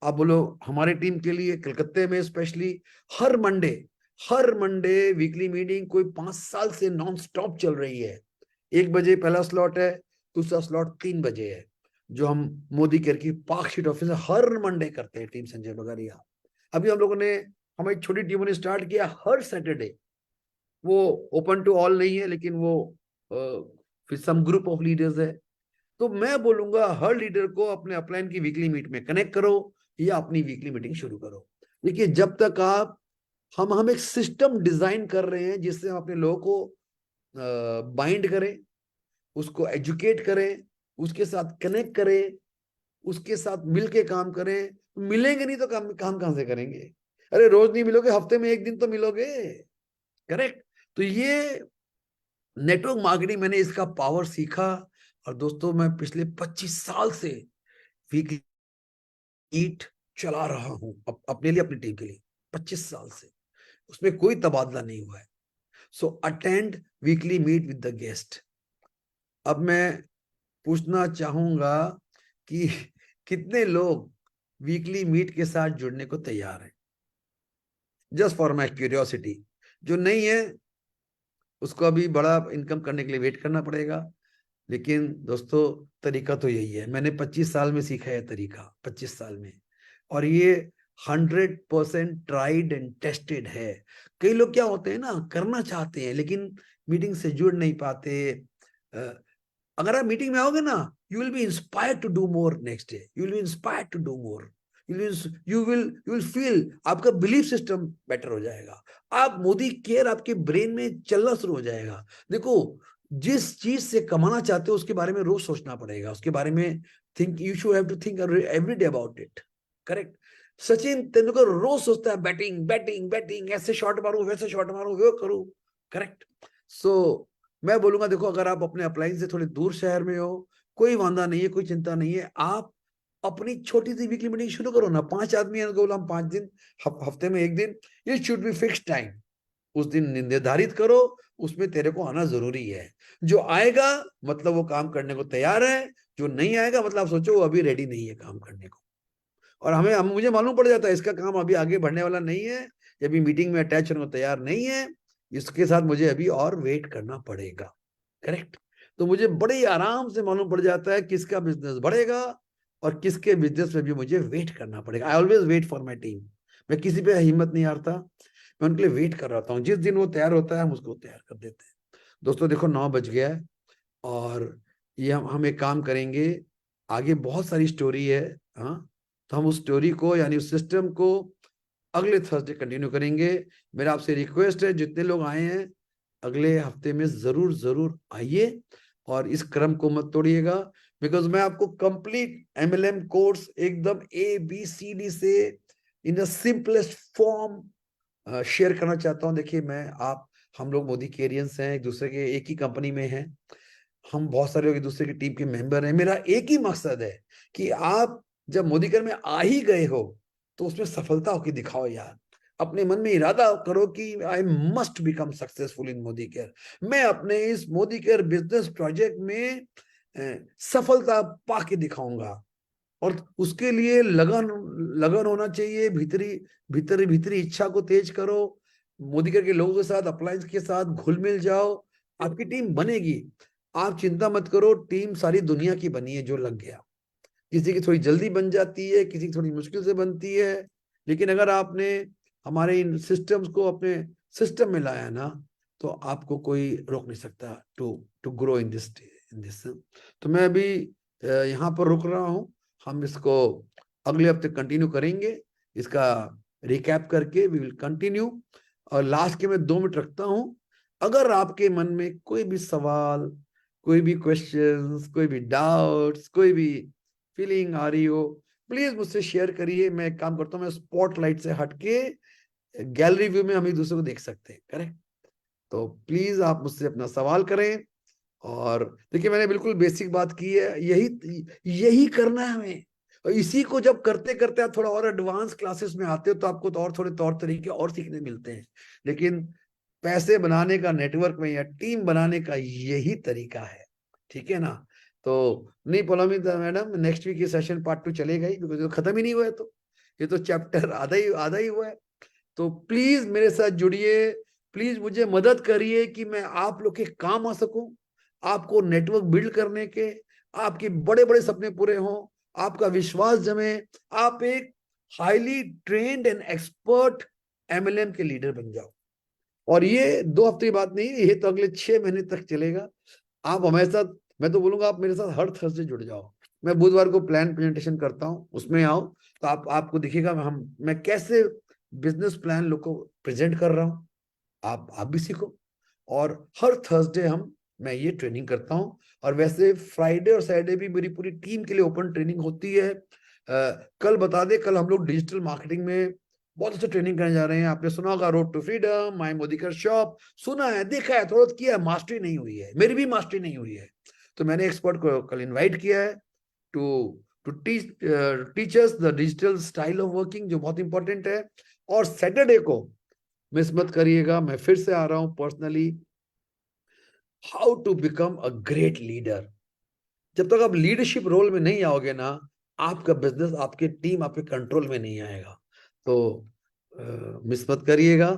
Speaker 2: आप बोलो, हमारे टीम के लिए कलकत्ते में स्पेशली हर मंडे वीकली मीटिंग कोई 5 साल से नॉन स्टॉप चल रही है। 1 बजे पहला स्लॉट है, दूसरा स्लॉट 3 बजे है, जो हम मोदी केयर की पार्कशीट ऑफिस हर मंडे करते हैं, टीम संजय बगारिया। अभी हम लोगों ने, हमारी छोटी टीमों ने स्टार्ट किया हर सैटरडे। वो ओपन टू ऑल नहीं है, लेकिन वो फिर सम ग्रुप ऑफ लीडर्स है। तो मैं बोलूंगा, हर लीडर को अपने अपलाइन की वीकली मीट में कनेक्ट करो, या अपनी वीकली मीटिंग शुरू करो। देखिए, जब तक आप, हम एक सिस्टम डिजाइन कर रहे हैं जिससे हम अपने लोगों को बाइंड करें, उसको एजुकेट करें, उसके साथ कनेक्ट करें, उसके साथ मिलके काम करें। मिलेंगे नहीं तो काम कहां से करेंगे? अरे रोज नहीं मिलोगे, हफ्ते में 1 दिन तो मिलोगे, करेक्ट? तो ये नेटवर्क मार्केटिंग, मैंने इसका पावर सीखा। और दोस्तों, मैं पिछले 25 साल से वीकली मीट चला रहा हूं, अपने लिए, अपनी टीम के लिए, 25 साल से। उसमें कोई तबादला नहीं हुआ है। So attend weekly meet with the guest. अब मैं पूछना चाहूंगा कि कितने लोग वीकली मीट के साथ जुड़ने को तैयार हैं? Just for my curiosity. जो नहीं है, उसको अभी बड़ा इनकम करने के लिए वेट करना पड़ेगा। लेकिन दोस्तों, तरीका तो यही है। मैंने 25 साल में सीखा है तरीका, 25 साल में। और ये 100% ट्राइड एंड टेस्टेड है। कई लोग क्या होते हैं ना, करना चाहते हैं लेकिन मीटिंग से जुड़ नहीं पाते। अगर आप मीटिंग में आओगे ना, you will be inspired to do more next day, you will be inspired to do more, you will feel, आपका बिलीफ सिस्टम बेटर हो जाएगा। आप मोदी केयर आपके ब्रेन में चलना शुरू हो जाएगा। देखो, जिस चीज से कमाना चाहते हो उसके बारे में रोज सोचना पड़ेगा, उसके बारे में think, you should have to think every day about it, correct? Sachin Tendulkar रोज सोचता है बैटिंग बैटिंग बैटिंग, ऐसे शॉट मारूं वैसे शॉट मारूं वो करूं, करेक्ट। सो मैं बोलूंगा देखो, अगर आप अपने अप्लायंस से थोड़े दूर शहर में हो, कोई वांदा नहीं है, कोई चिंता नहीं है, आप अपनी छोटी सी वीकली मीटिंग शुरू करो ना। 5 आदमी हैं, बोला हम 5 दिन, हफ्ते में एक दिन, it should be fix time. उस दिन निर्धारित करो, उसमें तेरे को आना जरूरी है। जो आएगा मतलब वो काम करने को तैयार है, जो नहीं आएगा मतलब आप सोचो वो अभी रेडी नहीं है काम करने को। और मुझे मालूम पड़ जाता है इसका काम अभी आगे बढ़ने वाला नहीं है, ये अभी मीटिंग में अटैच होने को तैयार नहीं है, इसके साथ मुझे अभी और वेट करना पड़ेगा, करेक्ट। तो मुझे बड़े ही आराम से मालूम पड़ जाता है किसका बिजनेस बढ़ेगा और किसके बिजनेस में भी मुझे वेट करना पड़ेगा। I always wait for my team. मैं किसी पे हिम्मत नहीं हारता, मैं उनके लिए वेट कर रहा हूँ। जिस दिन वो तैयार होता है हम उसको तैयार कर देते हैं। दोस्तों देखो 9 बज गया है, और ये हम एक काम करेंगे, आगे बहुत सारी स्टोरी है। हाँ, तो हम उस स्टोरी को यानी उस सिस्टम को अगले थर्सडे कंटिन्यू करेंगे। मेरा आपसे रिक्वेस्ट है, जितने लोग आए हैं अगले हफ्ते में जरूर जरूर आइए और इस क्रम को मत तोड़िएगा, बिकॉज मैं आपको कंप्लीट एमएलएम कोर्स एकदम ABCD से in the simplest form share करना चाहता हूं। देखिए मैं आप हम लोग मोदी केरियंस हैं, एक दूसरे के एक ही कंपनी में हैं, हम बहुत सारे लोग एक दूसरे की टीम के मेंबर हैं। मेरा एक ही मकसद है कि आप जब मोदीकर में आ ही गए हो तो उसमें सफलता होकर दिखाओ यार। अपने मन में इरादा करो कि I must become successful in Modi care. मैं अपने इस मोदी केयर बिजनेस प्रोजेक्ट में सफलता पाके दिखाऊंगा, और उसके लिए लगन लगन होना चाहिए। भीतरी भीतरी भीतरी इच्छा को तेज करो, मोदी केयर के लोगों के साथ अप्लायंस के साथ घुल मिल जाओ, आपकी टीम बनेगी। आप चिंता मत करो, टीम सारी दुनिया की बनी है, जो लग गया। किसी की थोड़ी जल्दी बन जाती है, किसी की थोड़ी मुश्किल से बनती है, लेकिन अगर आपने हमारे इन सिस्टम्स को अपने सिस्टम में लाया ना, तो आपको कोई रोक नहीं सकता to to grow in this. तो मैं अभी यहाँ पर रुक रहा हूँ, हम इसको अगले हफ्ते कंटिन्यू करेंगे। इसका रिकैप करके वी विल कंटिन्यू। और लास्ट के मैं 2 मिनट रखता हूँ, अगर आपके मन में कोई भी सवाल, कोई भी क्वेश्चंस, कोई भी डाउट्स, कोई भी फीलिंग आ रही हो, प्लीज मुझसे शेयर करिए। मैं एक काम करता हूँ, मैं स्पॉटलाइट से हटके गैलरी व्यू में हम एक दूसरे को देख सकते हैं, करेक्ट। तो प्लीज आप मुझसे अपना सवाल करें। और देखिए मैंने बिल्कुल बेसिक बात की है, यही यही करना है हमें। और इसी को जब करते करते आप थोड़ा और एडवांस क्लासेस में आते हो तो आपको तो और थोड़े तौर तरीके और सीखने मिलते हैं। लेकिन पैसे बनाने का नेटवर्क में या टीम बनाने का यही तरीका है, ठीक है ना। तो नहीं पौलोमी मैडम, नेक्स्ट वीक ये सेशन पार्ट 2 चलेगा ही, बिकॉज ये तो खत्म ही नहीं हुआ है। तो ये तो चैप्टर आधा ही हुआ है। तो प्लीज मेरे साथ जुड़िए, प्लीज मुझे मदद करिए कि मैं आप लोग के काम आ सकूं, आपको नेटवर्क बिल्ड करने के, आपके बड़े बड़े सपने पूरे हों, आपका विश्वास जमे, आप एक highly trained and expert MLM के लीडर बन जाओ। और ये 2 हफ्ते की बात नहीं है, ये तो अगले 6 महीने तक चलेगा। आप हमारे साथ, मैं तो बोलूंगा आप मेरे साथ हर थर्सडे जुड़ जाओ। मैं बुधवार को प्लान प्रेजेंटेशन करता हूँ, उसमें आओ तो आपको दिखेगा मैं कैसे बिजनेस प्लान लोग को प्रेजेंट कर रहा हूँ। आप भी सीखो। और हर थर्सडे मैं ये ट्रेनिंग करता हूँ। और वैसे फ्राइडे और सैटरडे भी मेरी पूरी टीम के लिए ओपन ट्रेनिंग होती है। कल बता दे, कल हम लोग डिजिटल मार्केटिंग में बहुत अच्छा ट्रेनिंग करने जा रहे हैं। आपने सुना होगा road to freedom, my Modicare shop, सुना है, देखा है, थोड़ा किया है, मास्टरी नहीं हुई है, मेरी भी मास्टरी नहीं हुई है। तो मैंने एक्सपर्ट को कल इनवाइट किया है to to teach us the digital style of working, जो बहुत इंपॉर्टेंट है। और सैटरडे को मिस मत करिएगा, मैं फिर से आ रहा हूं personally, how to become a great leader. जब तक आप लीडरशिप रोल में नहीं आओगे ना, आपका बिजनेस, आपकी टीम आपके कंट्रोल में नहीं आएगा। तो मिस मत करिएगा।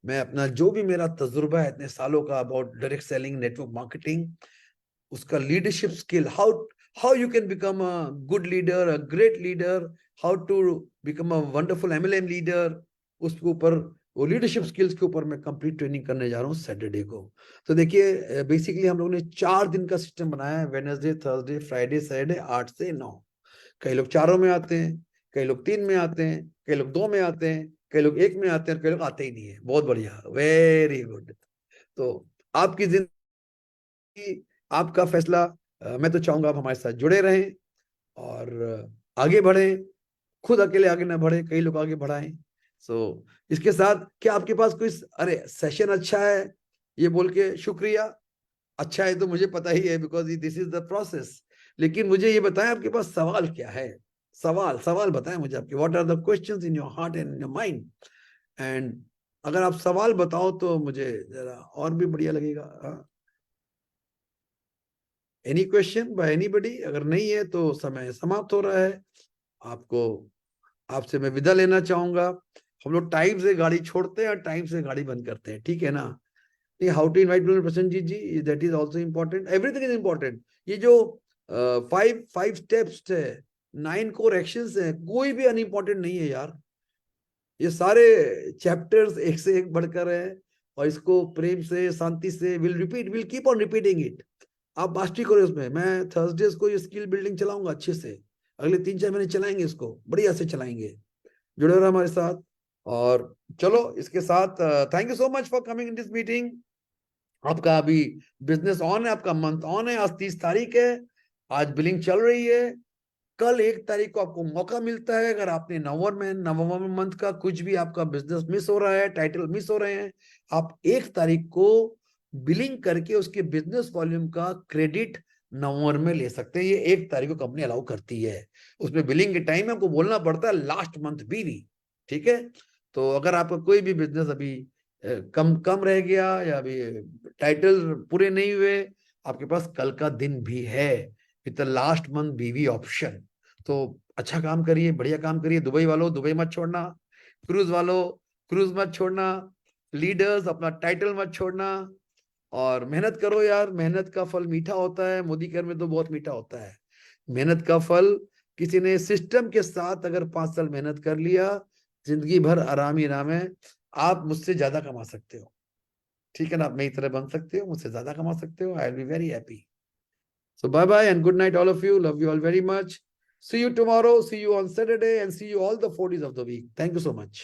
Speaker 2: मैं अपना जो भी मेरा तजुर्बा है इतने सालों का about direct selling, network marketing, उसका leadership skill, how you can become a good leader, a great leader, how to become a wonderful MLM leader, उसके ऊपर, वो लीडरशिप स्किल्स के ऊपर मैं कंप्लीट ट्रेनिंग करने जा रहा हूँ सैटरडे को। तो देखिए बेसिकली हम लोगों ने 4 दिन का सिस्टम बनाया है, वेडनेसडे, थर्सडे, फ्राइडे, सैटरडे, 8 से 9। कई लोग 4 में आते हैं, कई लोग 3 में आते हैं, कई लोग 2 में आते हैं, कई लोग 1 में आते हैं, कई लोग आते ही नहीं है। बहुत बढ़िया, वेरी गुड। तो आपकी जिंदगी, आपका फैसला। मैं तो चाहूंगा आप हमारे साथ जुड़े रहें और आगे बढ़ें। खुद अकेले आगे ना बढ़े, कई लोग आगे बढ़ाएं। सो इसके साथ क्या आपके पास कोई, अरे सेशन अच्छा है ये बोल के शुक्रिया, अच्छा है तो मुझे पता ही है, because this is the process. लेकिन मुझे ये बताएं आपके पास सवाल क्या है, सवाल सवाल बताएं मुझे आपके, what are the questions in your heart and in your mind. And अगर आप सवाल बताओ तो मुझे जरा और भी बढ़िया लगेगा। Any question by anybody? अगर नहीं है तो समय समाप्त हो रहा है। आपको, आपसे मैं विदा लेना चाहूंगा। हम लोग टाइम से गाड़ी छोड़ते हैं और टाइम से गाड़ी बंद करते हैं, ठीक है ना? How to invite people, Prasanjit ji, that is also important, everything is important. ये जो फाइव फाइव स्टेप्स है, 9 कोर एक्शंस है, कोई भी अनइम्पोर्टेंट नहीं है यार। ये सारे चैप्टर्स एक से एक बढ़कर है, और इसको प्रेम से, शांति से will keep on repeating it. आप मास्टरी करो इसमें। मैं थर्सडेज को ये स्किल बिल्डिंग चलाऊंगा अच्छे से, अगले 3-4 महीने चलाएंगे इसको, बढ़िया से चलाएंगे। जुड़े रहो हमारे साथ। और चलो इसके साथ thank you so much for coming in this meeting. आपका अभी बिजनेस ऑन है, आपका मंथ ऑन है। आज 30 तारीख है, आज बिलिंग चल रही है। कल 1 तारीख को आपको मौका मिलता है, अगर आपने नवंबर मंथ का कुछ भी आपका बिजनेस मिस हो रहा है, टाइटल मिस हो रहे हैं, आप 1 तारीख को बिलिंग करके उसके बिजनेस वॉल्यूम का क्रेडिट नवंबर में ले सकते हैं। ये 1 तारीख को कंपनी अलाउ करती है। उसमें बिलिंग के टाइम में आपको बोलना पड़ता है लास्ट मंथ बीवी, ठीक है? तो अगर आपका कोई भी बिजनेस अभी कम कम रह गया, या अभी टाइटल पूरे नहीं हुए, आपके पास कल का दिन भी है विद द लास्ट मंथ बीवी ऑप्शन। तो अच्छा काम करिए, बढ़िया काम करिए। दुबई वालों, दुबई मत छोड़ना। क्रूज वालों, क्रूज मत छोड़ना। लीडर्स, अपना टाइटल मत छोड़ना। और मेहनत करो यार, मेहनत का फल मीठा होता है। मोदी केयर में तो बहुत मीठा होता है मेहनत का फल। किसी ने सिस्टम के साथ अगर 5 साल मेहनत कर लिया, जिंदगी भर आराम ही आराम है। आप मुझसे ज्यादा कमा सकते हो, ठीक है ना? आप मेरी तरह बन सकते हो, मुझसे ज्यादा कमा सकते हो। I will be very happy. So bye bye and good night, all of you. Love you all very much. See you tomorrow. See you on Saturday and see you all the 4 days of the week. Thank you so much.